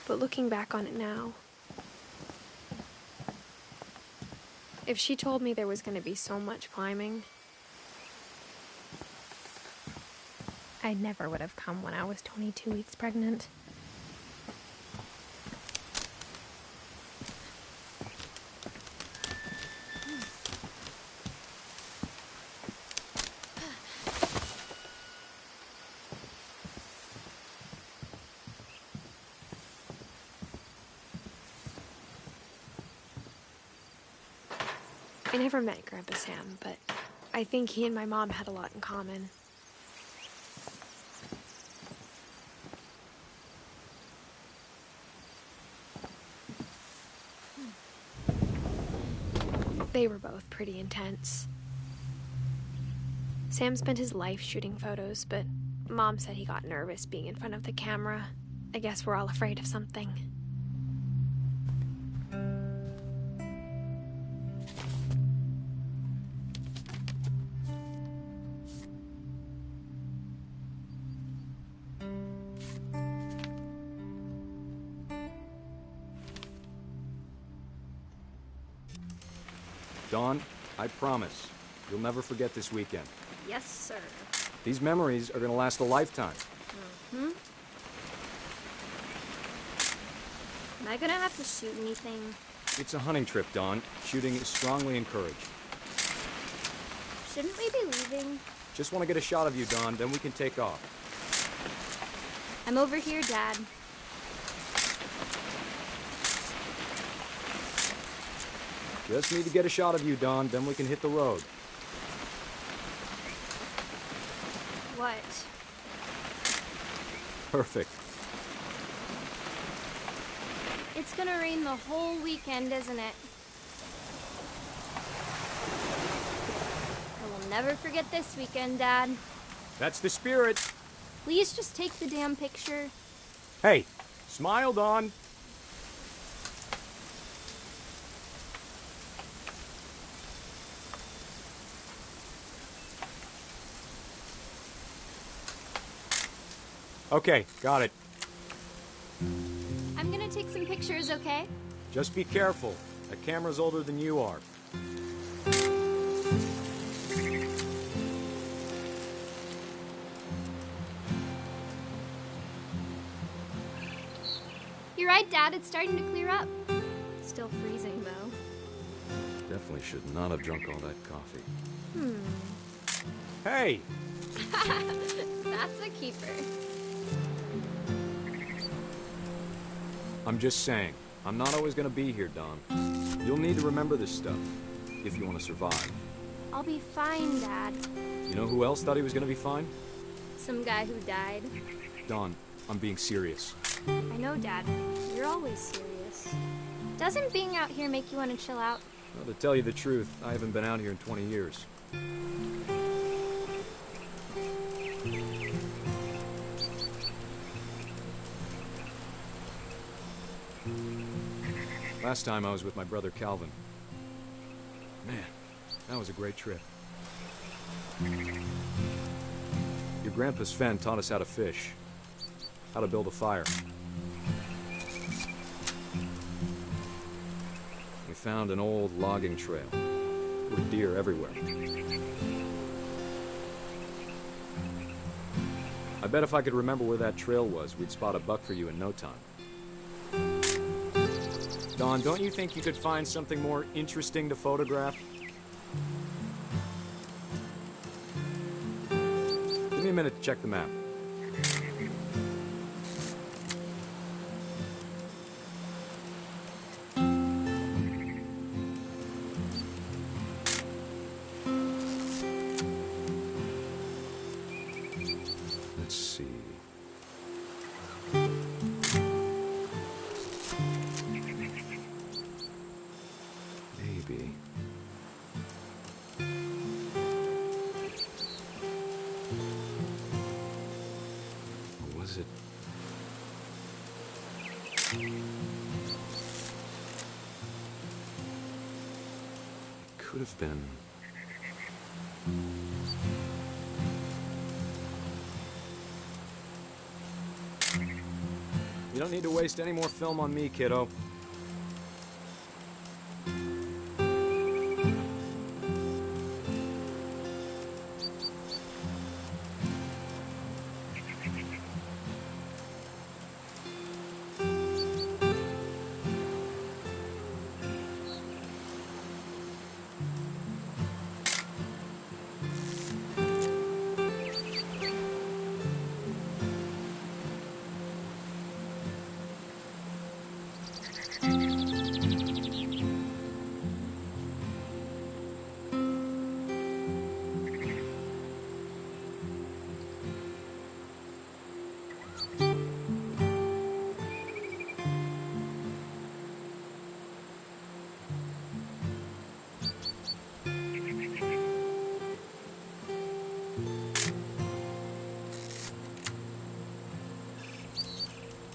But looking back on it now, if she told me there was going to be so much climbing, I never would have come when I was 22 weeks pregnant. I never met Grandpa Sam, but I think he and my mom had a lot in common. They were both pretty intense. Sam spent his life shooting photos, but Mom said he got nervous being in front of the camera. I guess we're all afraid of something. Dawn, I promise, you'll never forget this weekend. Yes, sir. These memories are gonna last a lifetime. Mm-hmm. Am I gonna have to shoot anything? It's a hunting trip, Dawn. Shooting is strongly encouraged. Shouldn't we be leaving? Just want to get a shot of you, Dawn, then we can take off. I'm over here, Dad. Just need to get a shot of you, Dawn, then we can hit the road. What? Perfect. It's gonna rain the whole weekend, isn't it? I will never forget this weekend, Dad. That's the spirit. Please just take the damn picture. Hey, smile, Dawn. Okay, got it. I'm gonna take some pictures, okay? Just be careful. That camera's older than you are. You're right, Dad. It's starting to clear up. Still freezing, though. Definitely should not have drunk all that coffee. Hey! That's a keeper. I'm just saying, I'm not always gonna be here, Dawn. You'll need to remember this stuff if you want to survive. I'll be fine, Dad. You know who else thought he was gonna be fine? Some guy who died. Dawn, I'm being serious. I know, Dad. You're always serious. Doesn't being out here make you want to chill out? Well, to tell you the truth, I haven't been out here in 20 years. Last time I was with my brother Calvin. Man, that was a great trip. Your grandpa Sven taught us how to fish, how to build a fire. We found an old logging trail with deer everywhere. I bet if I could remember where that trail was, we'd spot a buck for you in no time. Dawn, don't you think you could find something more interesting to photograph? Give me a minute to check the map. Let's see. Maybe. Or was it? It could have been. You don't need to waste any more film on me, kiddo.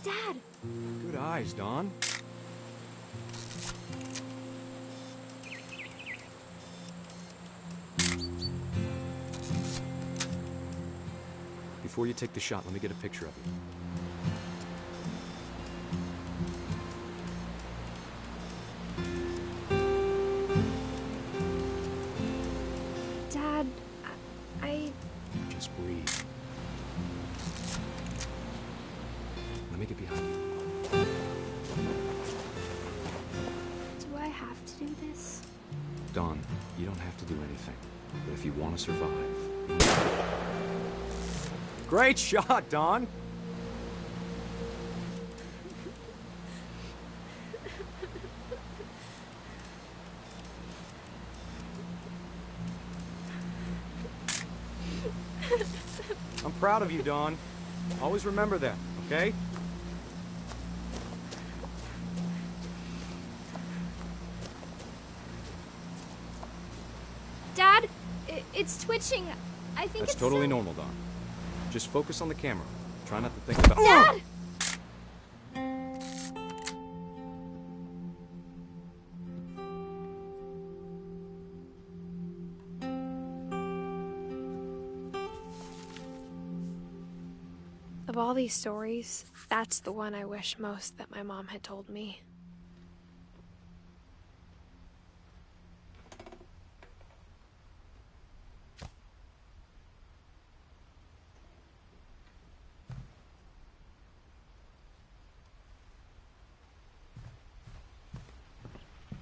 Dad! Good eyes, Dawn. Before you take the shot, let me get a picture of you. Dad, I... Just breathe. Let me get behind you. Do I have to do this? Dawn, you don't have to do anything. But if you want to survive... Great shot, Dawn! I'm proud of you, Dawn. Always remember that, okay? Dad, it's twitching. I think That's it's totally so... normal, Dawn. Just focus on the camera. Try not to think about... Dad! Of all these stories, that's the one I wish most that my mom had told me.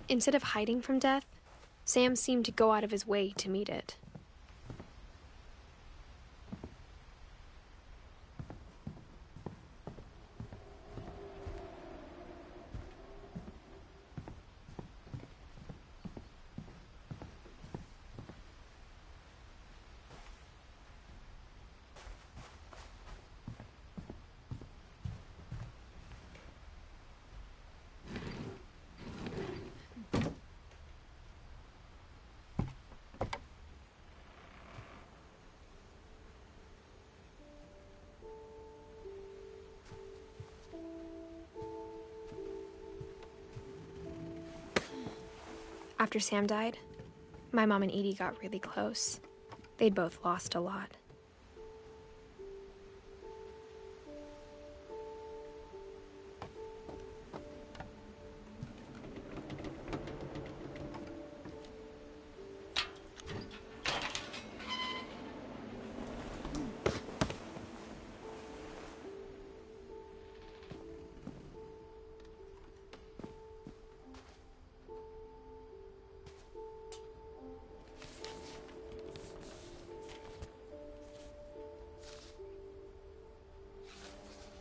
Instead of hiding from death, Sam seemed to go out of his way to meet it. After Sam died, my mom and Edie got really close. They'd both lost a lot.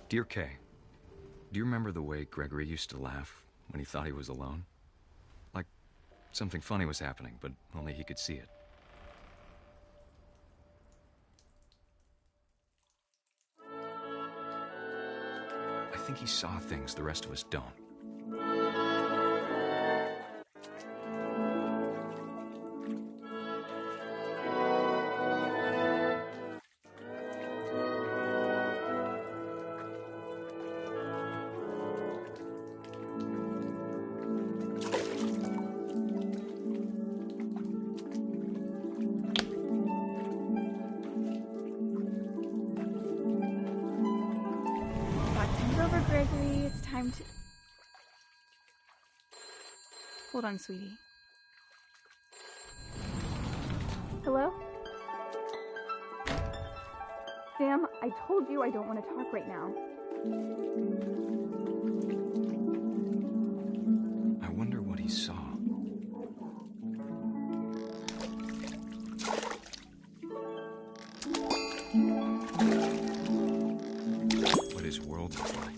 Dear Kay, do you remember the way Gregory used to laugh when he thought he was alone? Like something funny was happening, but only he could see it. I think he saw things the rest of us don't. Gregory, it's time to... Hold on, sweetie. Hello? Sam, I told you I don't want to talk right now. I wonder what he saw. What his world was like.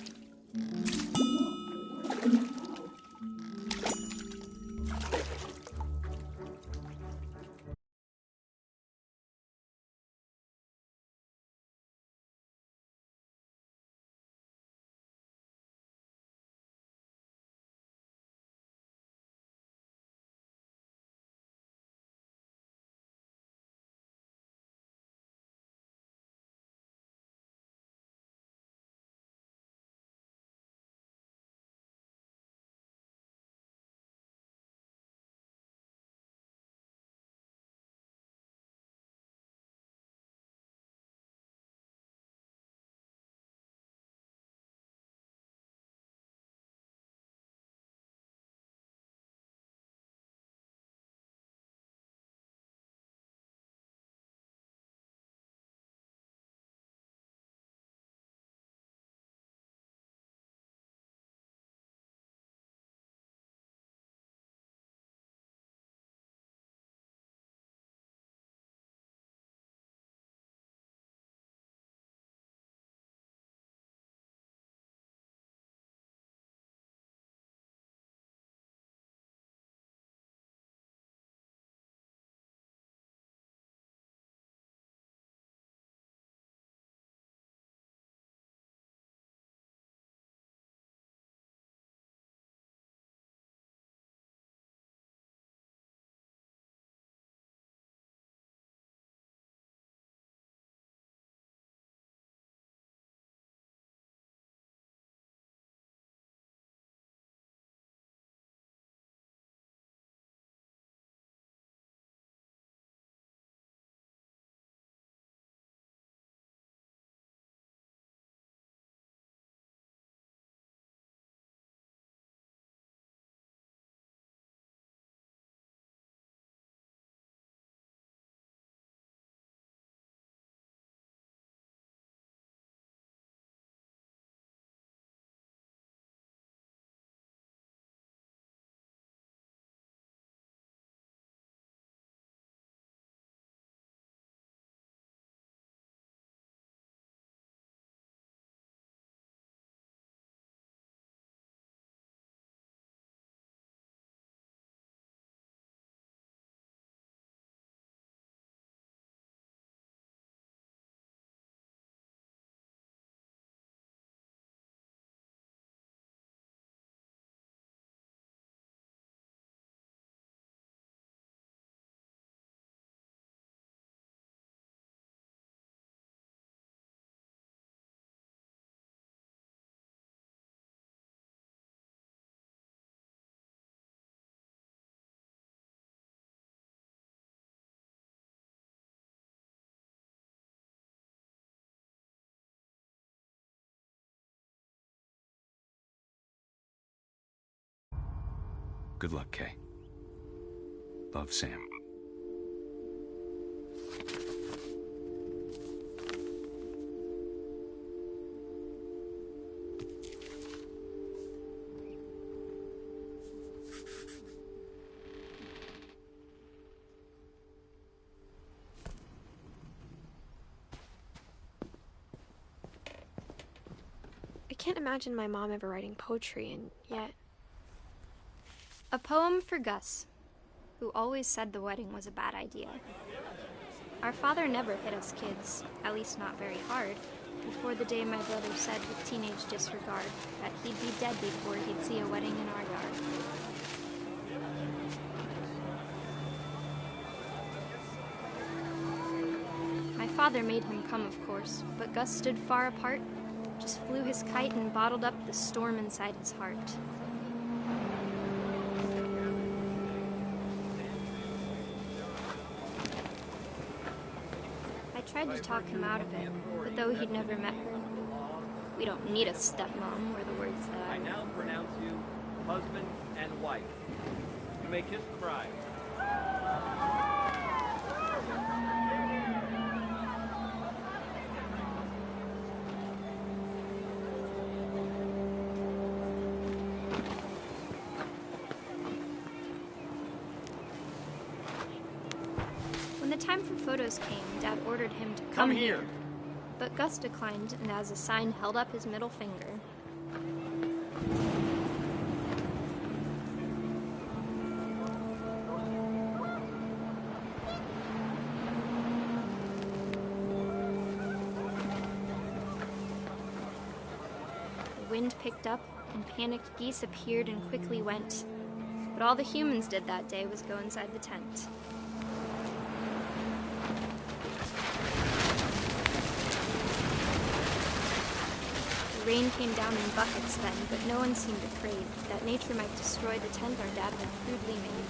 Good luck, Kay. Love, Sam. I can't imagine my mom ever writing poetry, and yet... A poem for Gus, who always said the wedding was a bad idea. Our father never hit us kids, at least not very hard, before the day my brother said with teenage disregard that he'd be dead before he'd see a wedding in our yard. My father made him come, of course, but Gus stood far apart, just flew his kite and bottled up the storm inside his heart. I tried to talk him out of it, but though he'd never met her, "We don't need a stepmom," were the words that I now pronounce you husband and wife. You may kiss the bride. When the time for photos came, Dad ordered him to come here. But Gus declined, and as a sign held up his middle finger. The wind picked up, and panicked geese appeared and quickly went. But all the humans did that day was go inside the tent. The rain came down in buckets then, but no one seemed afraid that nature might destroy the tent our dad had crudely made.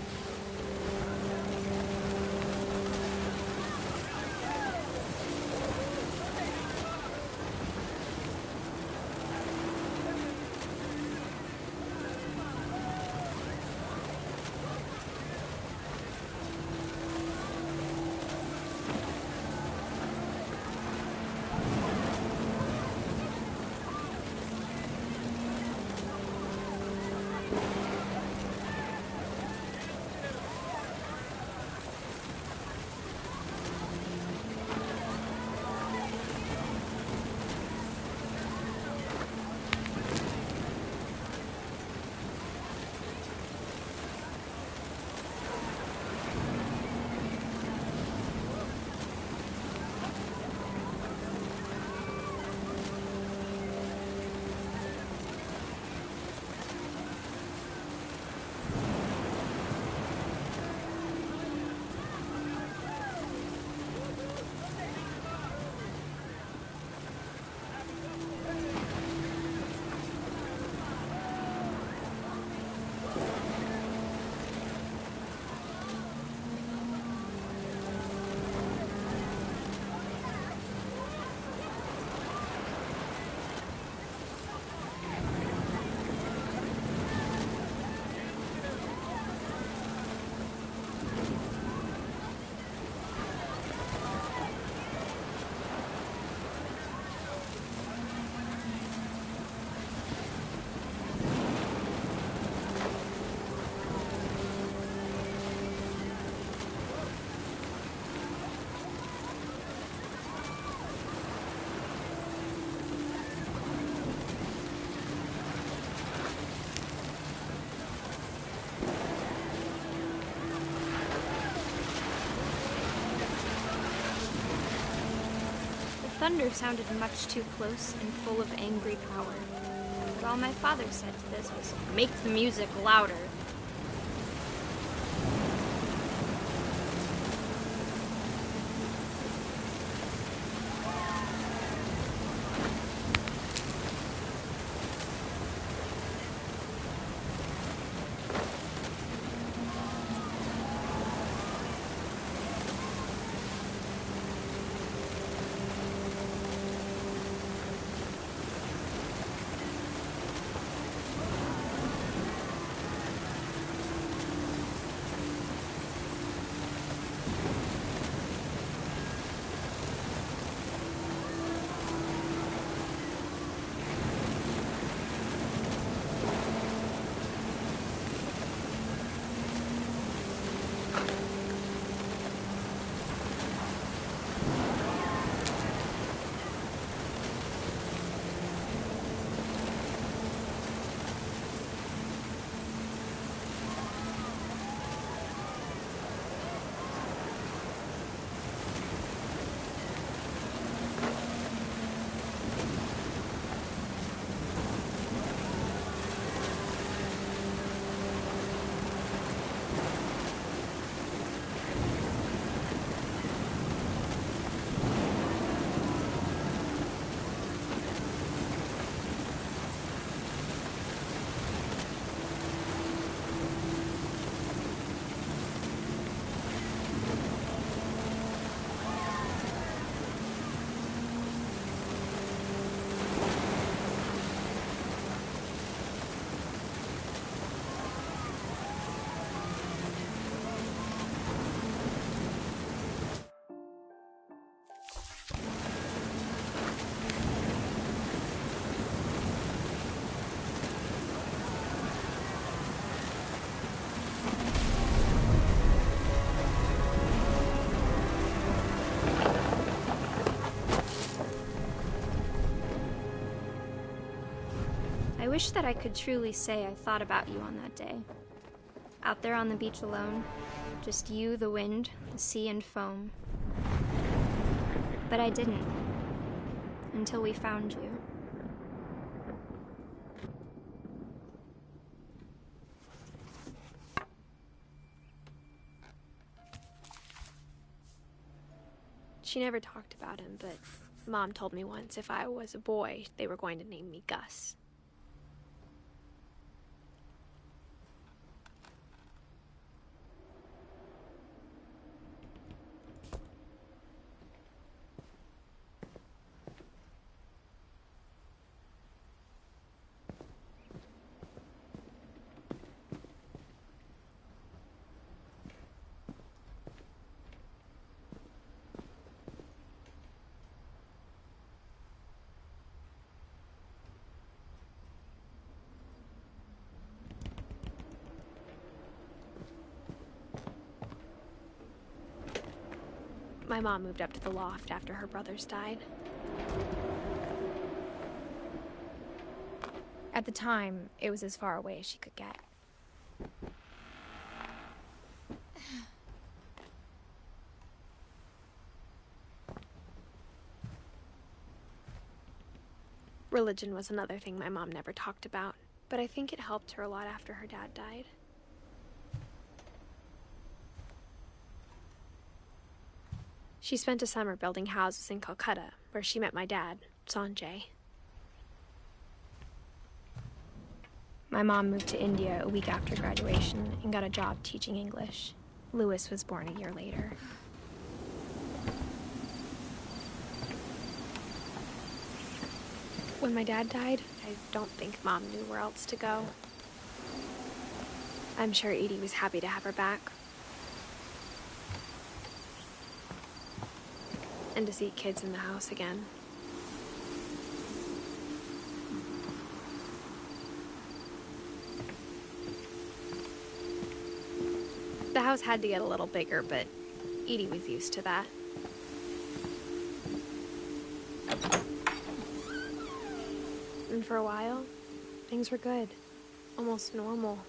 Thunder sounded much too close and full of angry power. But all my father said to this was, "Make the music louder." wish that I could truly say I thought about you on that day. Out there on the beach alone, just you, the wind, the sea, and foam. But I didn't, until we found you. She never talked about him, but Mom told me once if I was a boy, they were going to name me Gus. My mom moved up to the loft after her brothers died. At the time, it was as far away as she could get. Religion was another thing my mom never talked about, but I think it helped her a lot after her dad died. She spent a summer building houses in Calcutta, where she met my dad, Sanjay. My mom moved to India a week after graduation and got a job teaching English. Louis was born a year later. When my dad died, I don't think Mom knew where else to go. I'm sure Edie was happy to have her back. And to see kids in the house again. The house had to get a little bigger, but Edie was used to that. And for a while, things were good. Almost normal.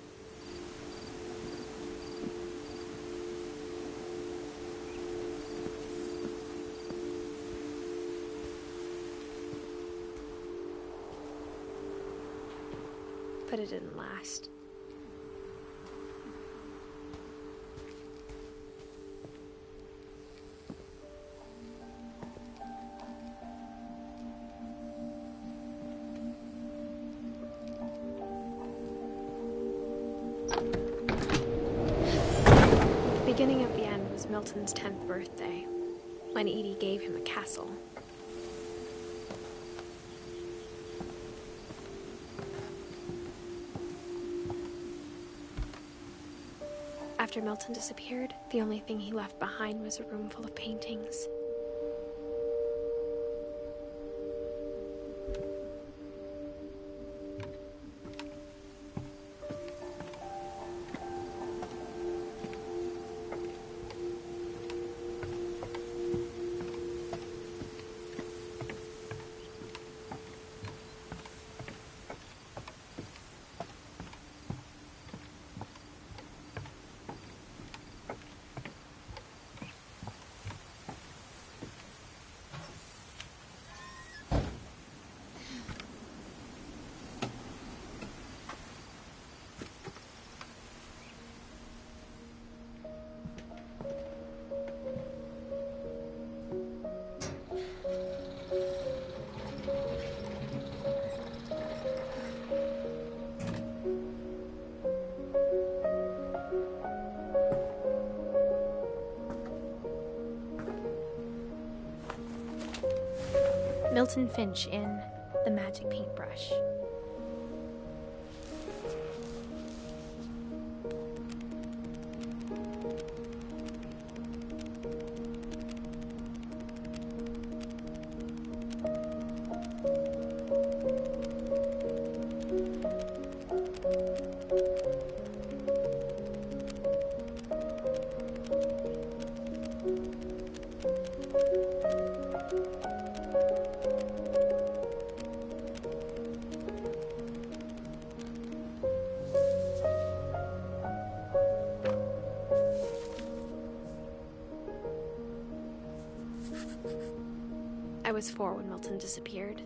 But it didn't last. The beginning of the end was Milton's 10th birthday, when Edie gave him a castle. After Milton disappeared, the only thing he left behind was a room full of paintings. Milton Finch in The Magic Paintbrush. was 4 when Milton disappeared.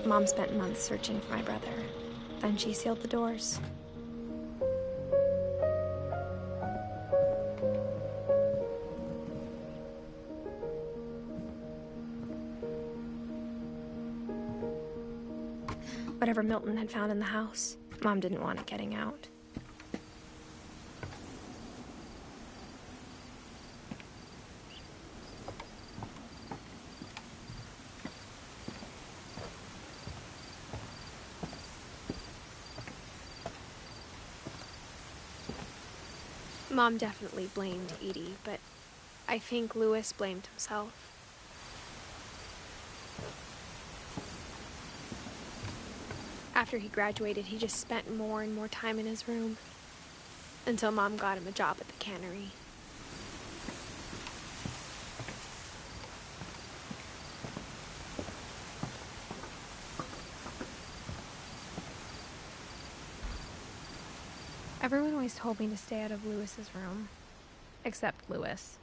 Mom spent months searching for my brother. Then she sealed the doors. Whatever Milton had found in the house, Mom didn't want it getting out. Mom definitely blamed Edie, but I think Louis blamed himself. After he graduated, he just spent more and more time in his room, until Mom got him a job at the cannery. Everyone always told me to stay out of Louis's room, except Louis.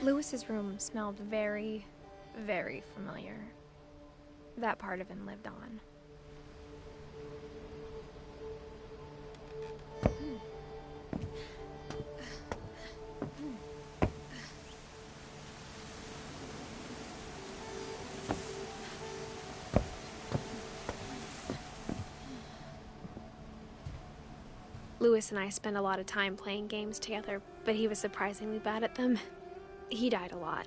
Louis's room smelled very, very familiar. That part of him lived on. Louis and I spent a lot of time playing games together, but he was surprisingly bad at them. He died a lot.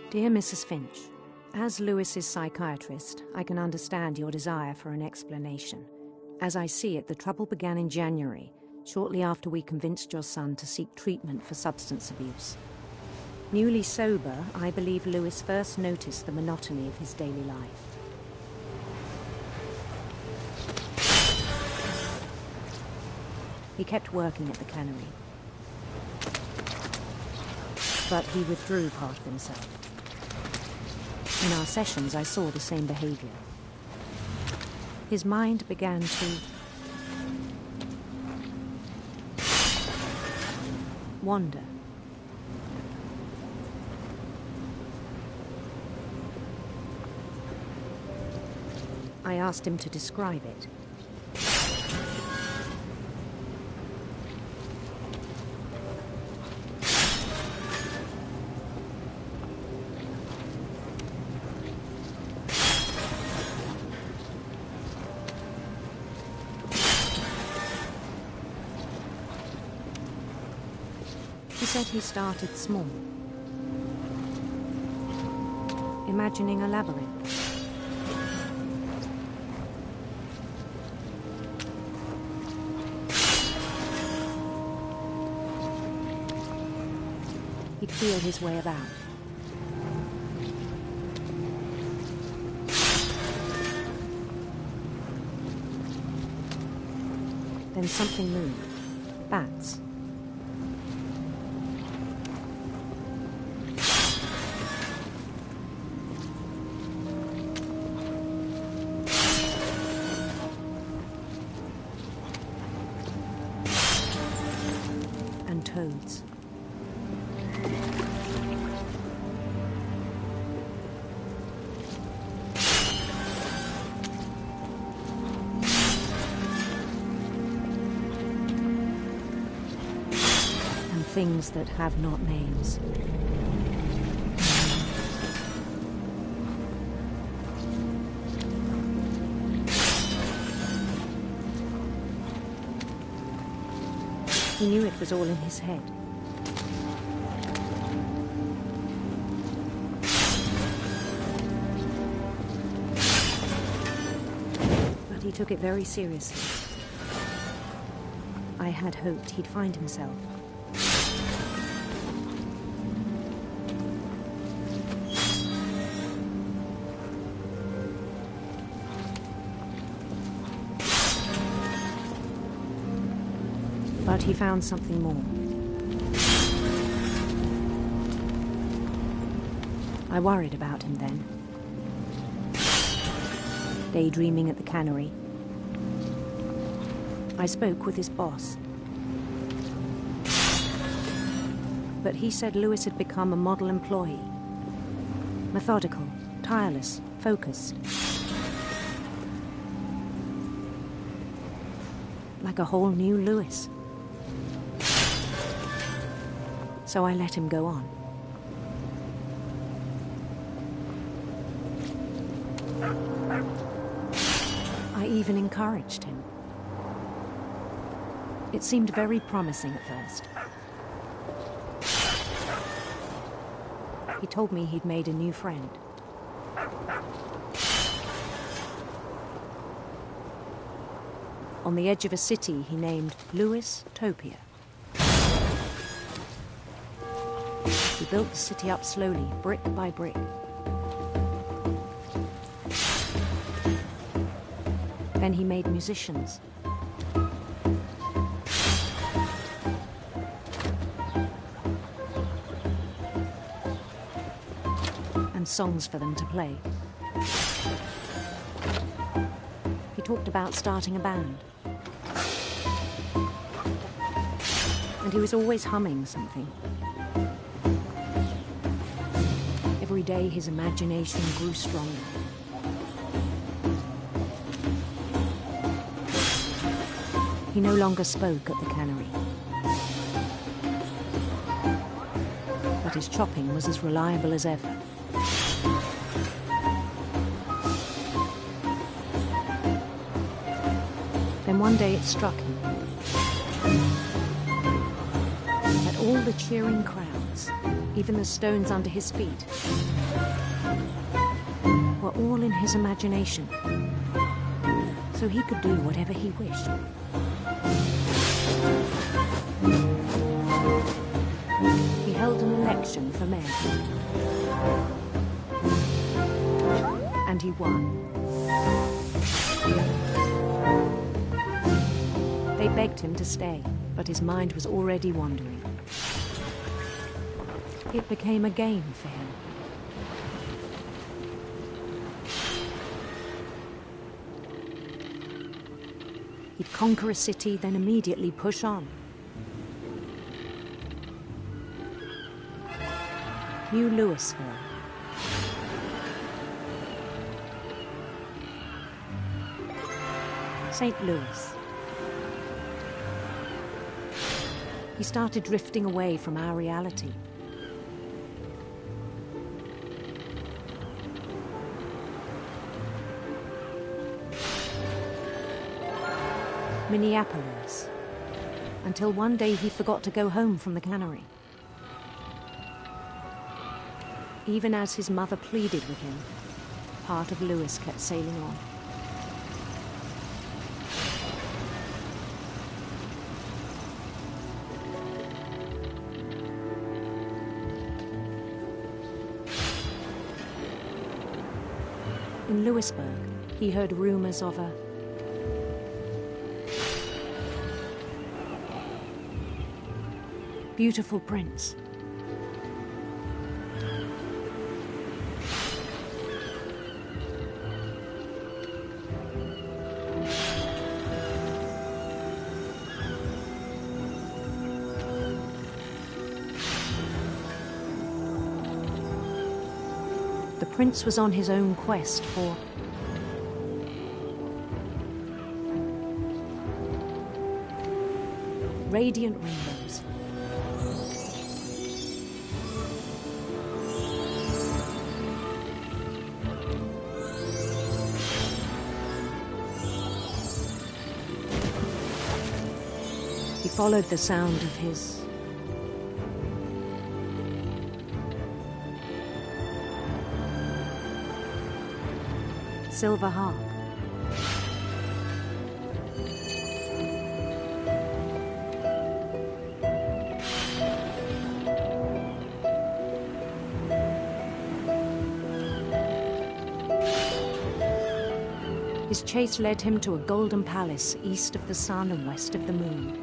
Dear Mrs. Finch, as Louis's psychiatrist, I can understand your desire for an explanation. As I see it, the trouble began in January, shortly after we convinced your son to seek treatment for substance abuse. Newly sober, I believe Louis first noticed the monotony of his daily life. He kept working at the cannery, but he withdrew part of himself. In our sessions, I saw the same behavior. His mind began to wander. I asked him to describe it. He said he started small, imagining a labyrinth. He'd feel his way about. Then something moved. Bats. Toads. things that have not names. He knew it was all in his head. But he took it very seriously. I had hoped he'd find himself. But he found something more. I worried about him then. Daydreaming at the cannery, I spoke with his boss. But he said Lewis had become a model employee. Methodical, tireless, focused. Like a whole new Lewis. So I let him go on. I even encouraged him. It seemed very promising at first. He told me he'd made a new friend. On the edge of a city he named Lewis Topia. He built the city up slowly, brick by brick. Then he made musicians. And songs for them to play. He talked about starting a band. And he was always humming something. Every day his imagination grew stronger. He no longer spoke at the cannery. But his chopping was as reliable as ever. Then one day it struck him that all the cheering crowds, even the stones under his feet, were all in his imagination, so he could do whatever he wished. He held an election for mayor, and he won. They begged him to stay, but his mind was already wandering. It became a game for him. He'd conquer a city, then immediately push on. New Louisville. St. Louis. He started drifting away from our reality. Minneapolis, until one day he forgot to go home from the cannery. Even as his mother pleaded with him, part of Lewis kept sailing on. In Lewisburg, he heard rumors of a beautiful prince. The prince was on his own quest for radiant rainbows, followed the sound of his silver harp. His chase led him to a golden palace east of the sun and west of the moon.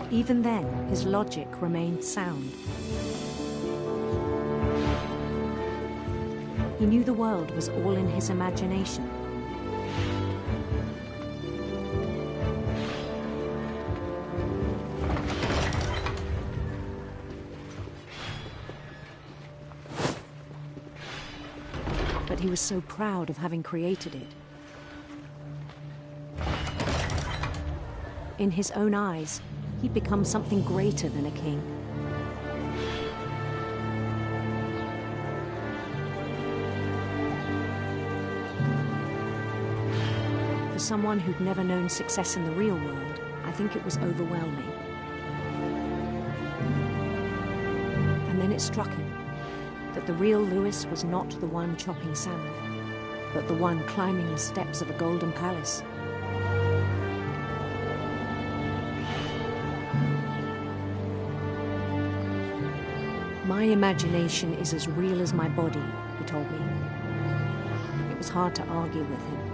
Even then, his logic remained sound. He knew the world was all in his imagination. But he was so proud of having created it. In his own eyes, he'd become something greater than a king. For someone who'd never known success in the real world, I think it was overwhelming. And then it struck him that the real Lewis was not the one chopping salmon, but the one climbing the steps of a golden palace. My imagination is as real as my body, he told me. It was hard to argue with him.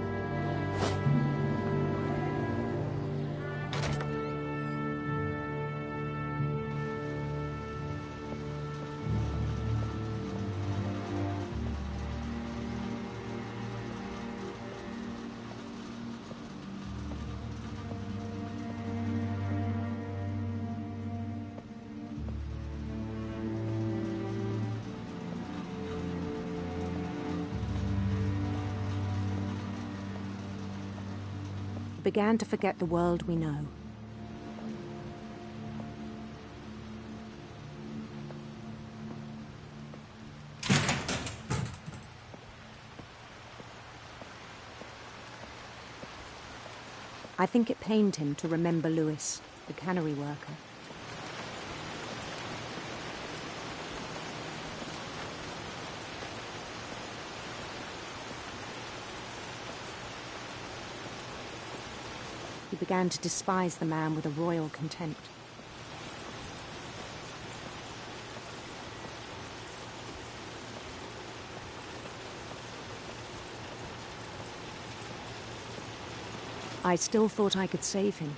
Began to forget the world we know. I think it pained him to remember Lewis, the cannery worker. He began to despise the man with a royal contempt. I still thought I could save him.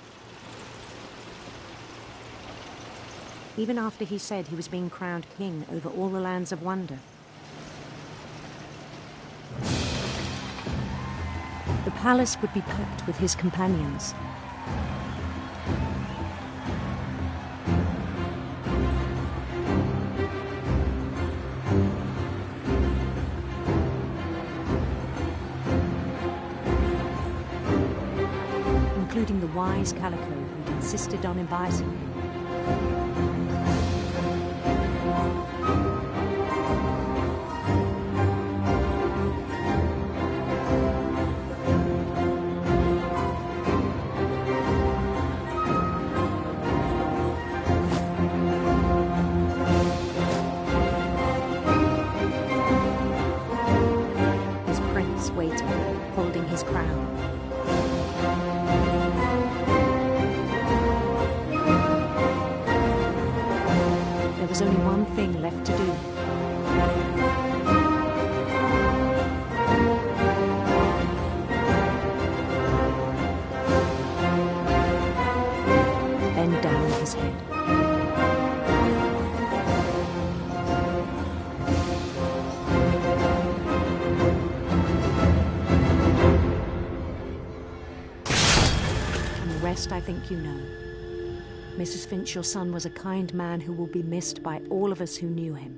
Even after he said he was being crowned king over all the lands of wonder. The palace would be packed with his companions. Including the wise Calico who'd insisted on inviting him. His prince waiting, holding his crown. There was only one thing left to do. Bend down his head. And the rest I think you know. Mrs. Finch, your son was a kind man who will be missed by all of us who knew him.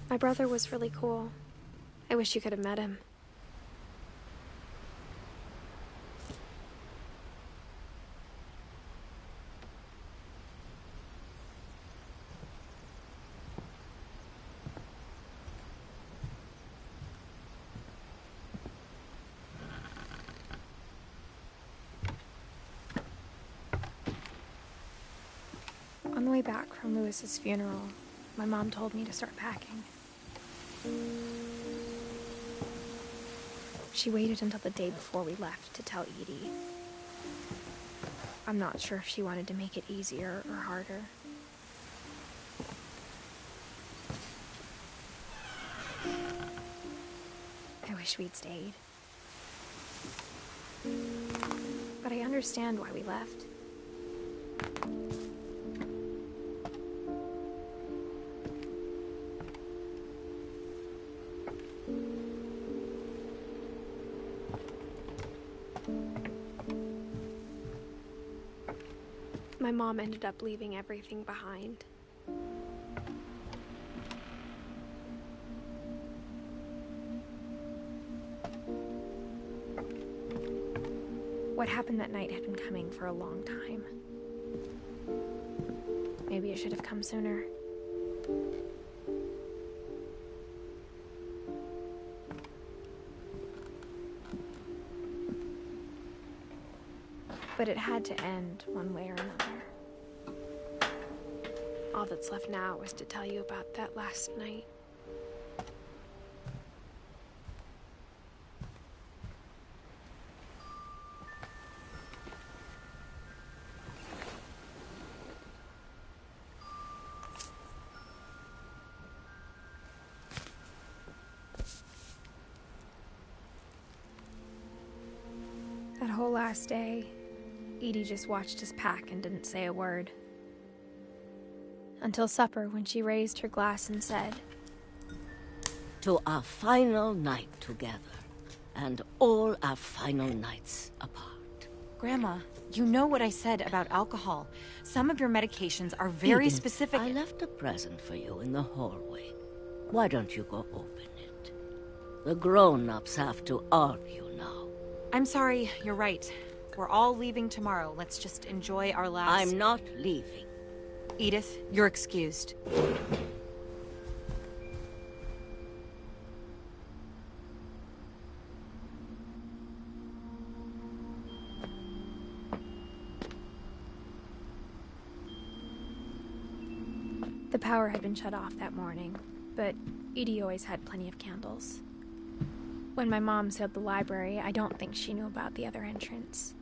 My brother was really cool. I wish you could have met him. way back from Lewis's funeral, my mom told me to start packing. She waited until the day before we left to tell Edie. I'm not sure if she wanted to make it easier or harder. I wish we'd stayed. But I understand why we left. My mom ended up leaving everything behind. What happened that night had been coming for a long time. Maybe it should have come sooner. But it had to end one way or another. All that's left now is to tell you about that last night. That whole last day, Edie just watched us pack and didn't say a word. Until supper, when she raised her glass and said, "To our final night together, and all our final nights apart." Grandma, you know what I said about alcohol. Some of your medications are very Edith, specific. I left a present for you in the hallway. Why don't you go open it? The grown-ups have to argue now. I'm sorry, you're right. We're all leaving tomorrow. Let's just enjoy our last... I'm not leaving. Edith, you're excused. The power had been shut off that morning, but Edie always had plenty of candles. When my mom sealed the library, I don't think she knew about the other entrance.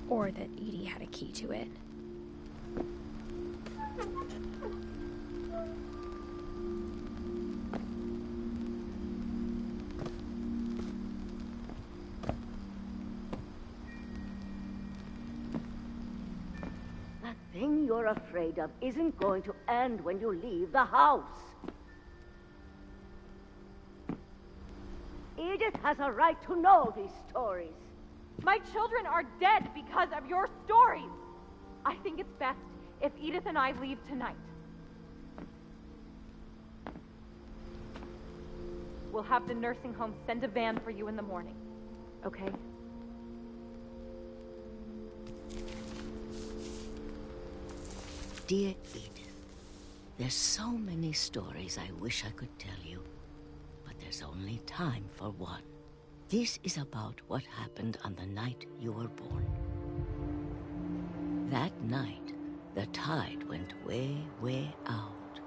Or that Edie had a key to it. That thing you're afraid of isn't going to end when you leave the house. Edith has a right to know these stories. My children are dead because of your stories. I think it's best if Edith and I leave tonight. We'll have the nursing home send a van for you in the morning, okay? Dear Edith, there's so many stories I wish I could tell you, but there's only time for one. This is about what happened on the night you were born. That night, the tide went way, way out.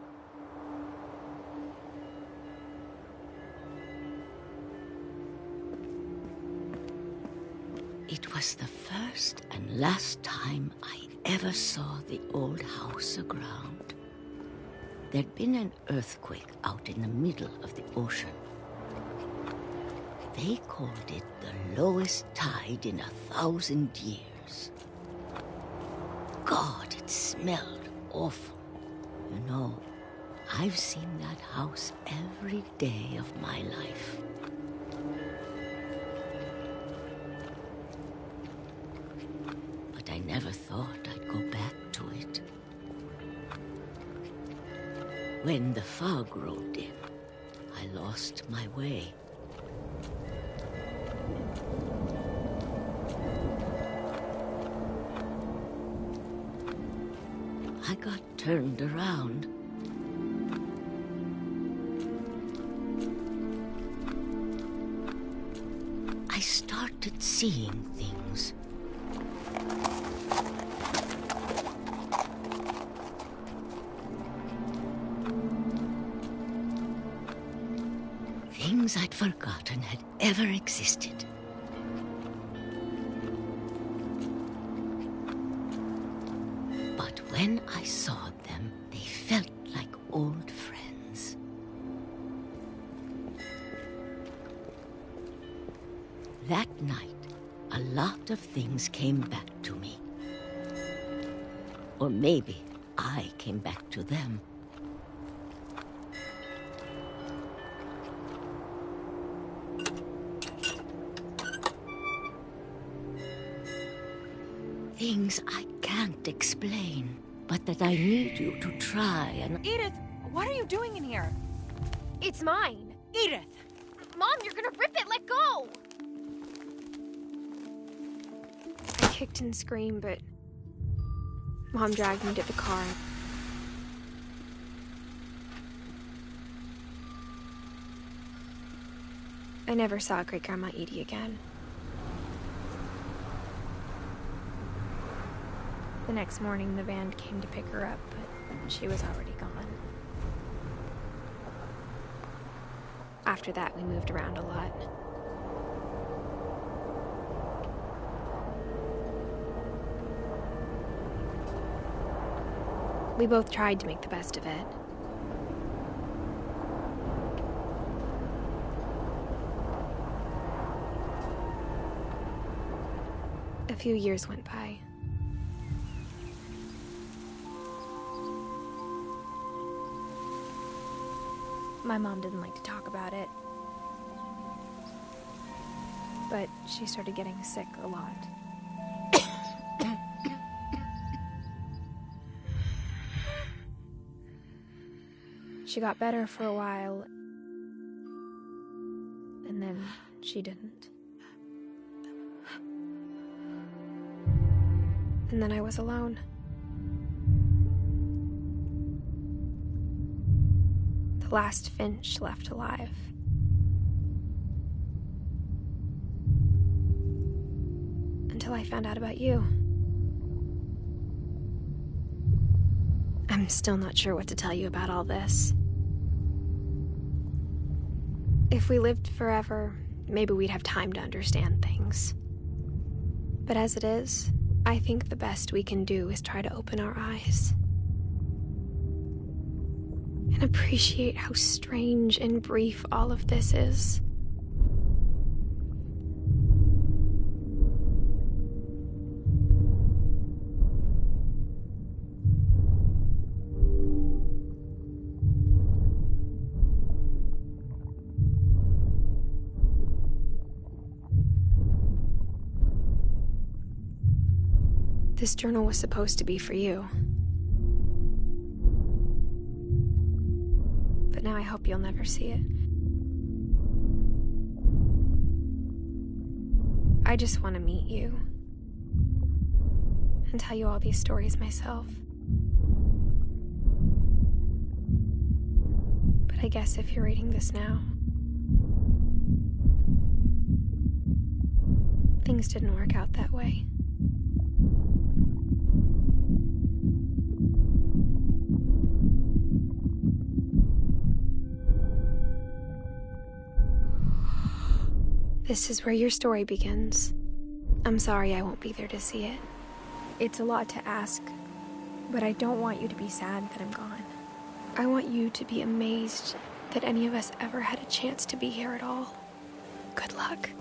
It was the first and last time I ever saw the old house aground. There'd been an earthquake out in the middle of the ocean. They called it the lowest tide in 1,000 years. God, it smelled awful. You know, I've seen that house every day of my life. But I never thought I'd go back to it. When the fog rolled in, I lost my way. I got turned around. I started seeing things. forgotten had ever existed. But when I saw them, they felt like old friends. That night, a lot of things came back to me. Or maybe I came back to them. Things I can't explain, but that I need you to try and... Edith, what are you doing in here? It's mine. Edith! Mom, you're gonna rip it! Let go! I kicked and screamed, but Mom dragged me to the car. I never saw Great-Grandma Edie again. The next morning, the van came to pick her up, but she was already gone. After that, we moved around a lot. We both tried to make the best of it. A few years went by. My mom didn't like to talk about it, but she started getting sick a lot. She got better for a while, and then she didn't. And then I was alone. The last Finch left alive. Until I found out about you. I'm still not sure what to tell you about all this. If we lived forever, maybe we'd have time to understand things. But as it is, I think the best we can do is try to open our eyes. And appreciate how strange and brief all of this is. This journal was supposed to be for you. But now I hope you'll never see it. I just want to meet you. And tell you all these stories myself. But I guess if you're reading this now, things didn't work out that way. This is where your story begins. I'm sorry I won't be there to see it. It's a lot to ask, but I don't want you to be sad that I'm gone. I want you to be amazed that any of us ever had a chance to be here at all. Good luck.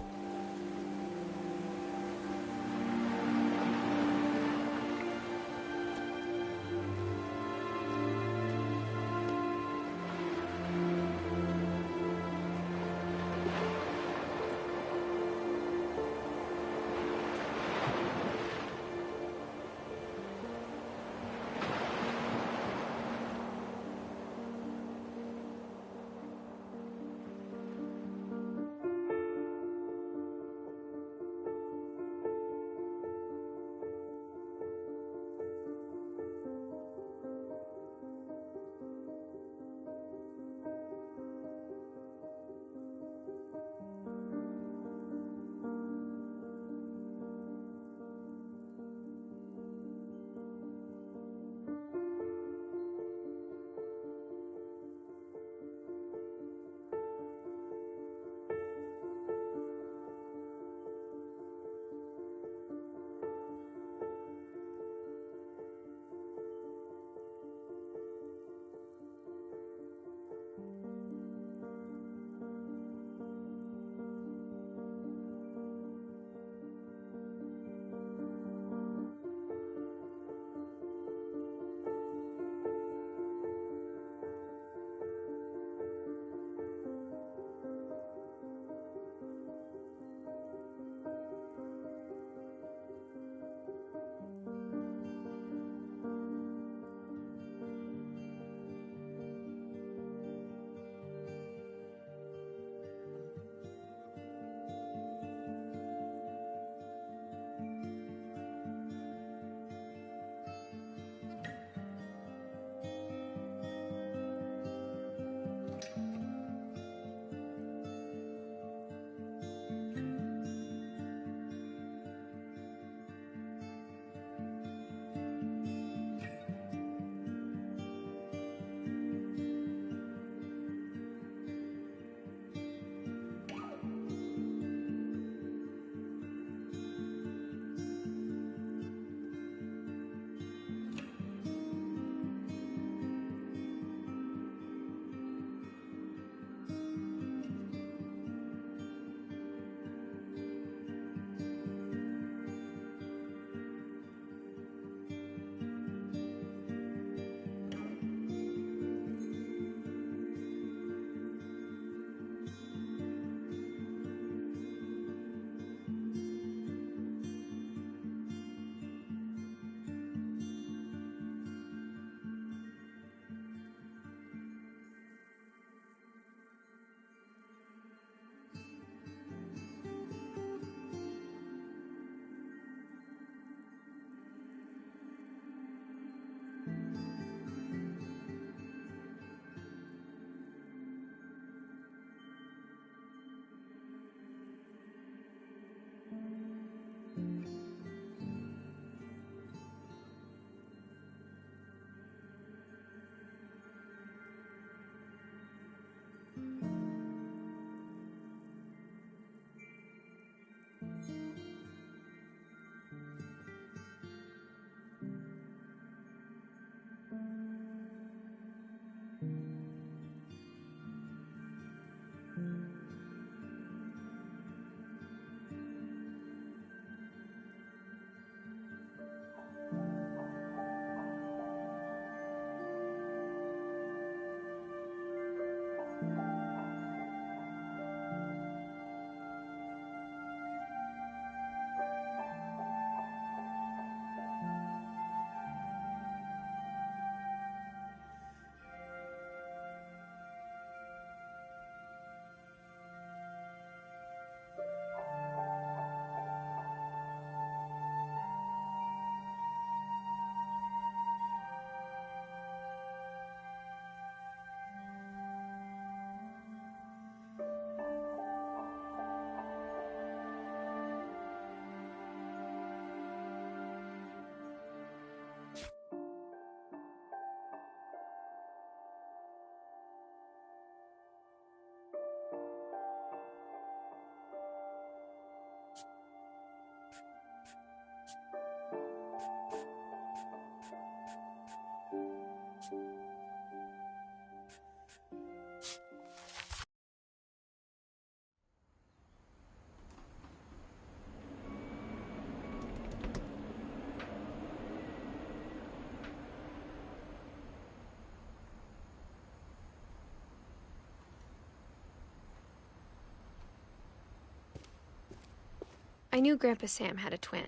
I knew Grandpa Sam had a twin,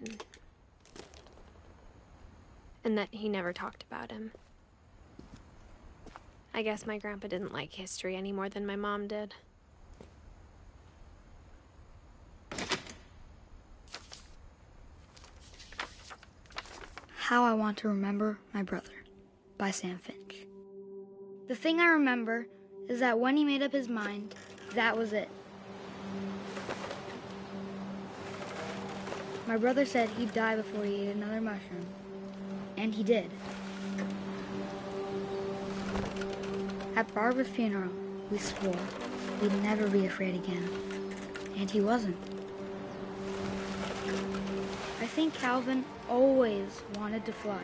and that he never talked about him. I guess my grandpa didn't like history any more than my mom did. How I Want to Remember My Brother by Sam Finch. The thing I remember is that when he made up his mind, that was it. My brother said he'd die before he ate another mushroom. And he did. At Barbara's funeral, we swore we'd never be afraid again. And he wasn't. I think Calvin always wanted to fly.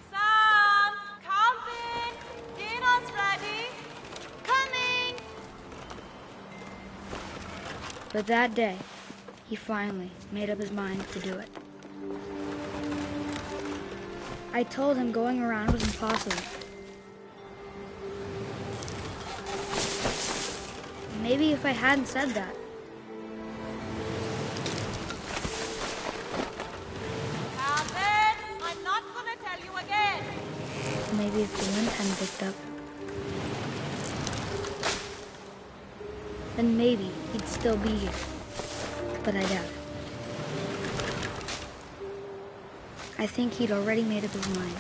Sam! Calvin! Dinner's ready! Coming! But that day, he finally made up his mind to do it. I told him going around was impossible. Maybe if I hadn't said that, Calvin! I'm not gonna tell you again! maybe if the wind hadn't picked up, then maybe he'd still be here. But I doubt it. I think he'd already made up his mind.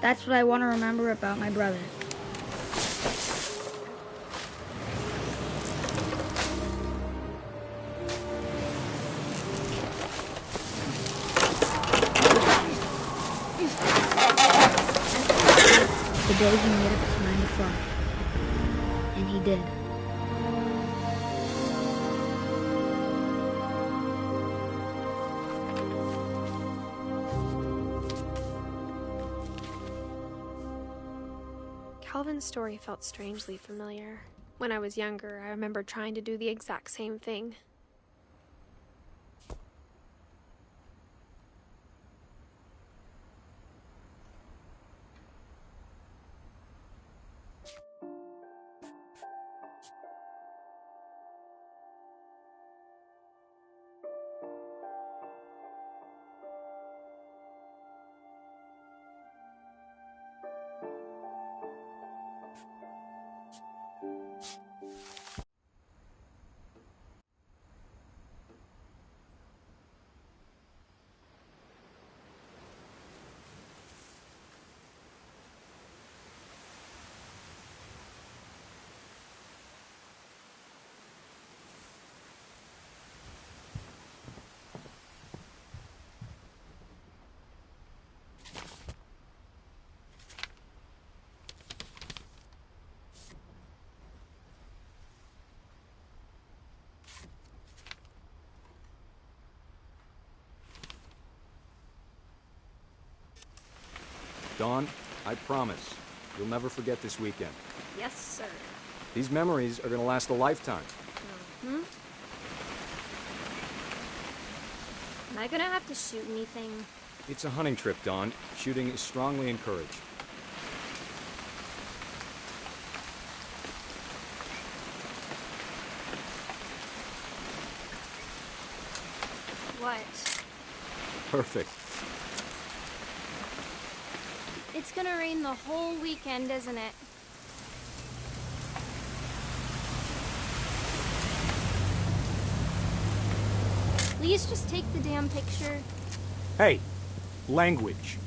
That's what I want to remember about my brother. The day he made up his mind to fly. And he did. Calvin's story felt strangely familiar. When I was younger, I remember trying to do the exact same thing. Dawn, I promise, you'll never forget this weekend. Yes, sir. These memories are gonna last a lifetime. Am I gonna have to shoot anything? It's a hunting trip, Dawn. Shooting is strongly encouraged. What? Perfect. It's gonna rain the whole weekend, isn't it? Please just take the damn picture. Hey, language.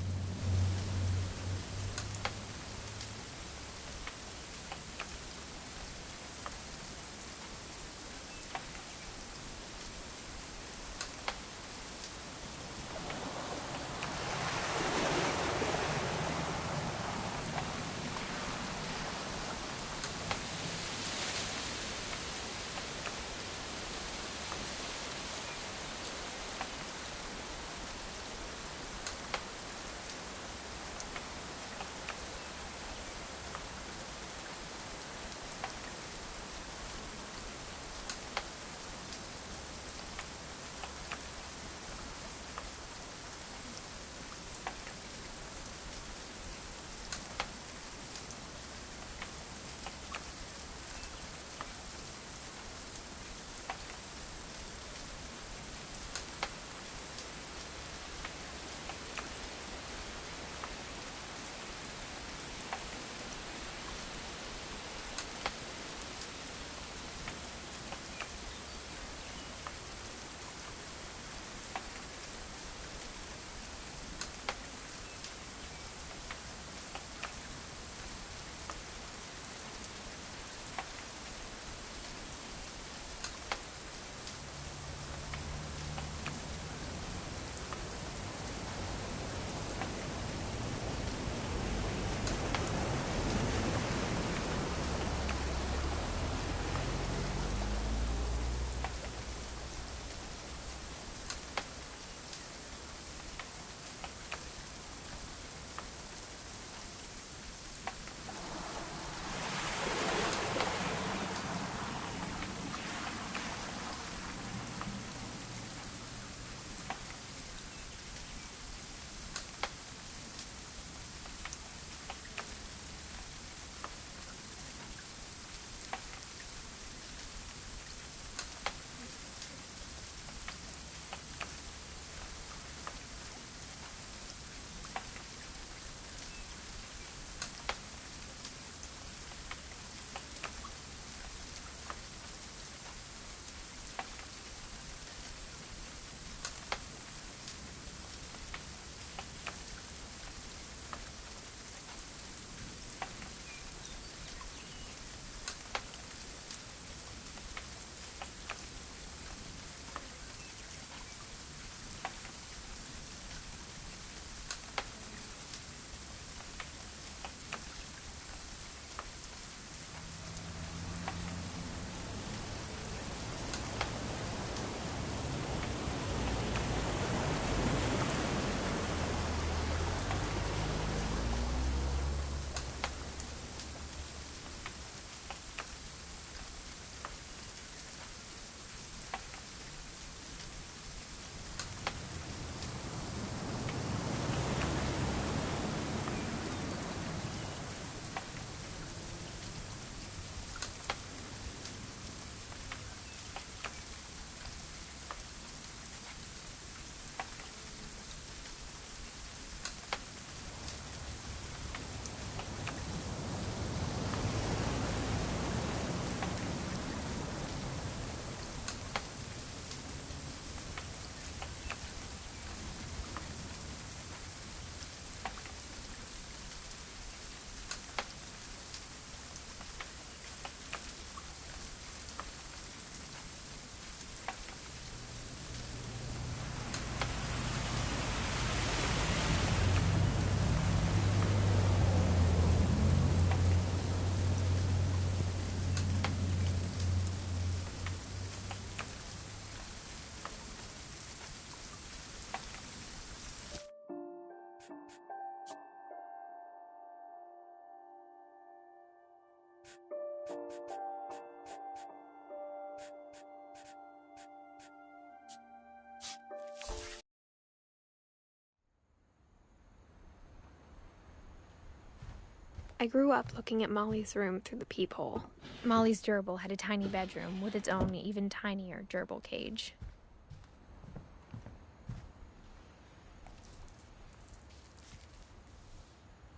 I grew up looking at Molly's room through the peephole. Molly's gerbil had a tiny bedroom with its own even tinier gerbil cage.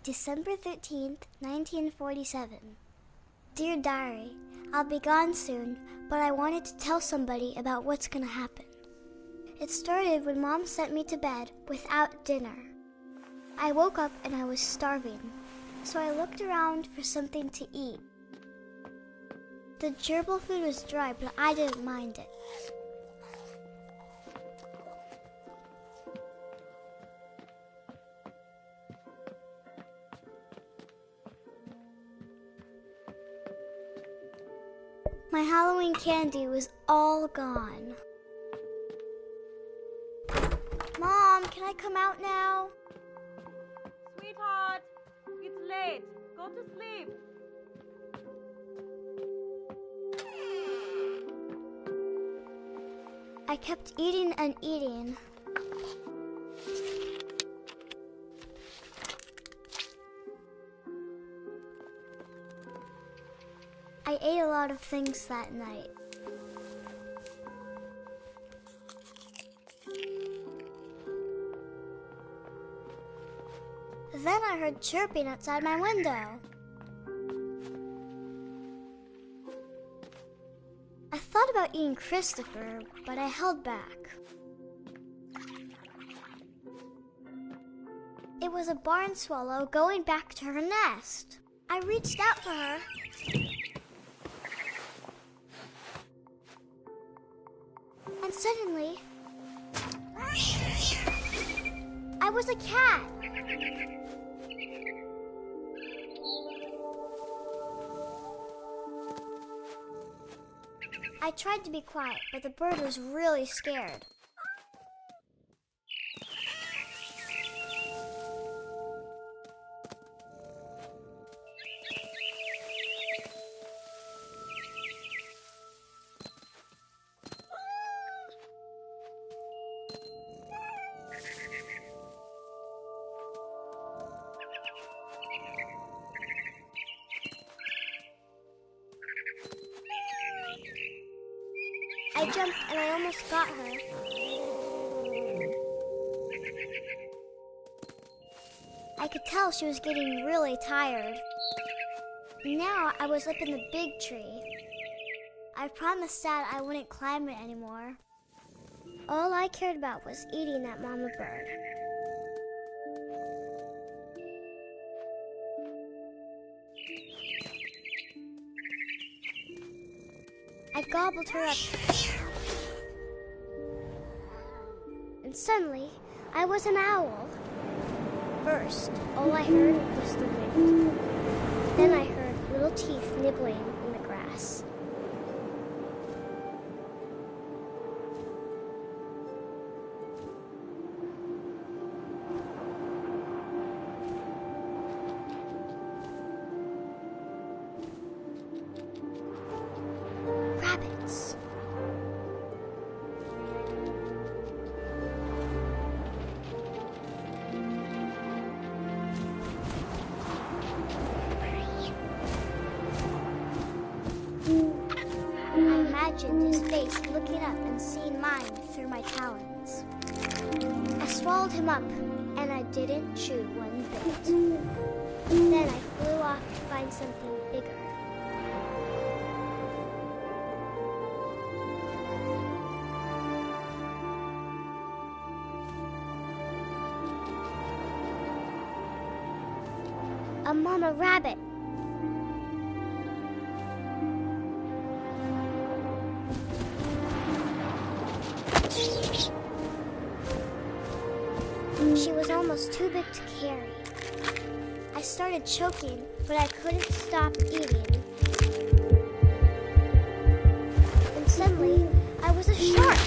December 13th, 1947. Dear Diary, I'll be gone soon, but I wanted to tell somebody about what's gonna happen. It started when Mom sent me to bed without dinner. I woke up and I was starving, so I looked around for something to eat. The gerbil food was dry, but I didn't mind it. My Halloween candy was all gone. Mom, can I come out now? Sweetheart, it's late. Go to sleep. I kept eating and eating. I ate a lot of things that night. Then I heard chirping outside my window. I thought about eating Christopher, but I held back. It was a barn swallow going back to her nest. I reached out for her. And suddenly, I was a cat. I tried to be quiet, but the bird was really scared. I jumped and I almost got her. I could tell she was getting really tired. Now I was up in the big tree. I promised Dad I wouldn't climb it anymore. All I cared about was eating that mama bird. I gobbled her up. And suddenly, I was an owl. First, all I heard was the wind. Then I heard little teeth nibbling in the grass. Rabbits. I imagined his face looking up and seeing mine through my talons. I swallowed him up, and I didn't chew one bit. Then I flew off to find something bigger. A mama rabbit. She was almost too big to carry. I started choking, but I couldn't stop eating. And suddenly, I was a shark.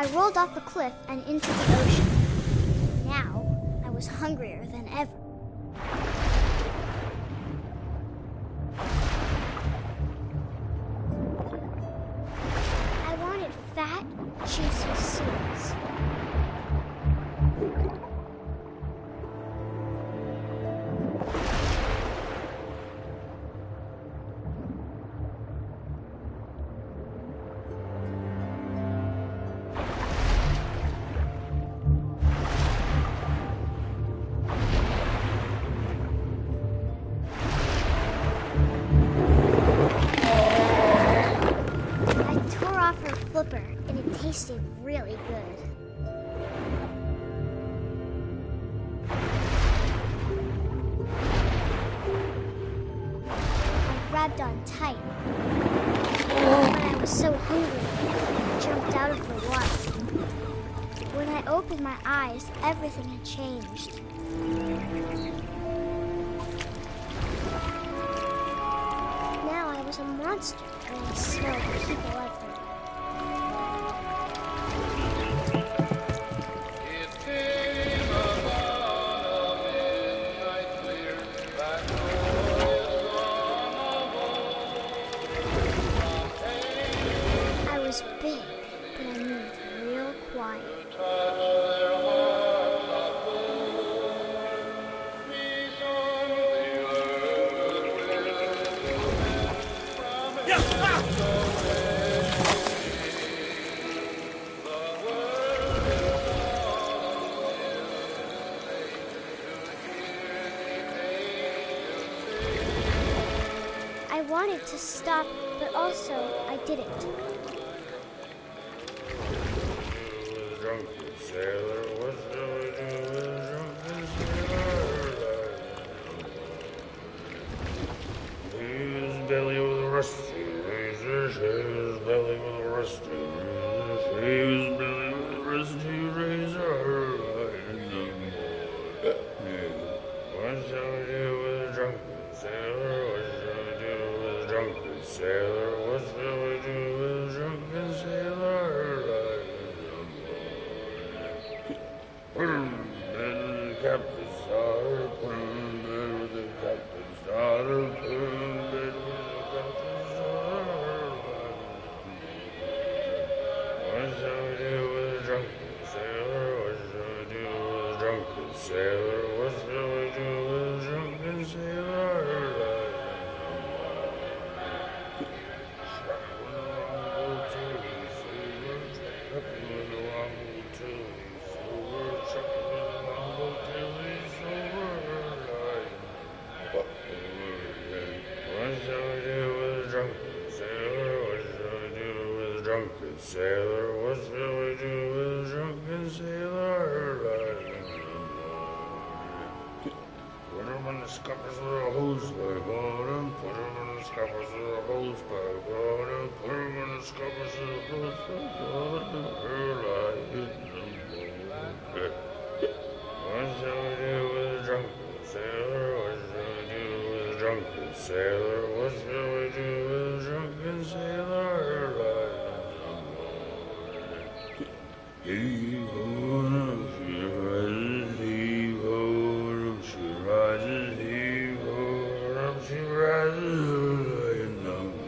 I rolled off the cliff and into the ocean. Now, I was hungrier than ever. I wanted fat, juicy seals. And it tasted really good. I grabbed on tight. When I was so hungry, I jumped out of the water. When I opened my eyes, everything had changed. Now I was a monster, and I smelled people everywhere. Big, but I moved real quiet. I wanted to stop, but also I didn't. Sailor, what shall we do with a drunken sailor? His belly with a rusty razor, shave his belly with a rusty razor, shave his belly with a rusty razor. What shall we do with a drunken sailor? What shall we do with a drunken sailor? What shall we do with a drunken sailor? Put him in bed with the captain's daughter. Put him in bed with the captain's daughter. Put him in bed with the captain's daughter. What shall we do with a drunken sailor? What shall we do with a drunken sailor? What shall we do with a drunken sailor? Drunken sailor, what shall we do with a drunken sailor? Put him in the scuppers with a hose by bottom. Put him in the scuppers with a hose by bottom. Put him in the scuppers with a hose by bottom. What shall we do with a drunken sailor? What shall we do with a drunken sailor? What shall we do with a drunken sailor? Heave-ho, she rises, heave-ho, she rises, heave-ho, she rises in the morning.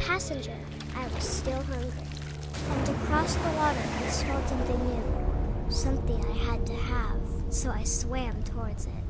Passenger, I was still hungry, and to cross the water I smelled something new, something I had to have, so I swam towards it.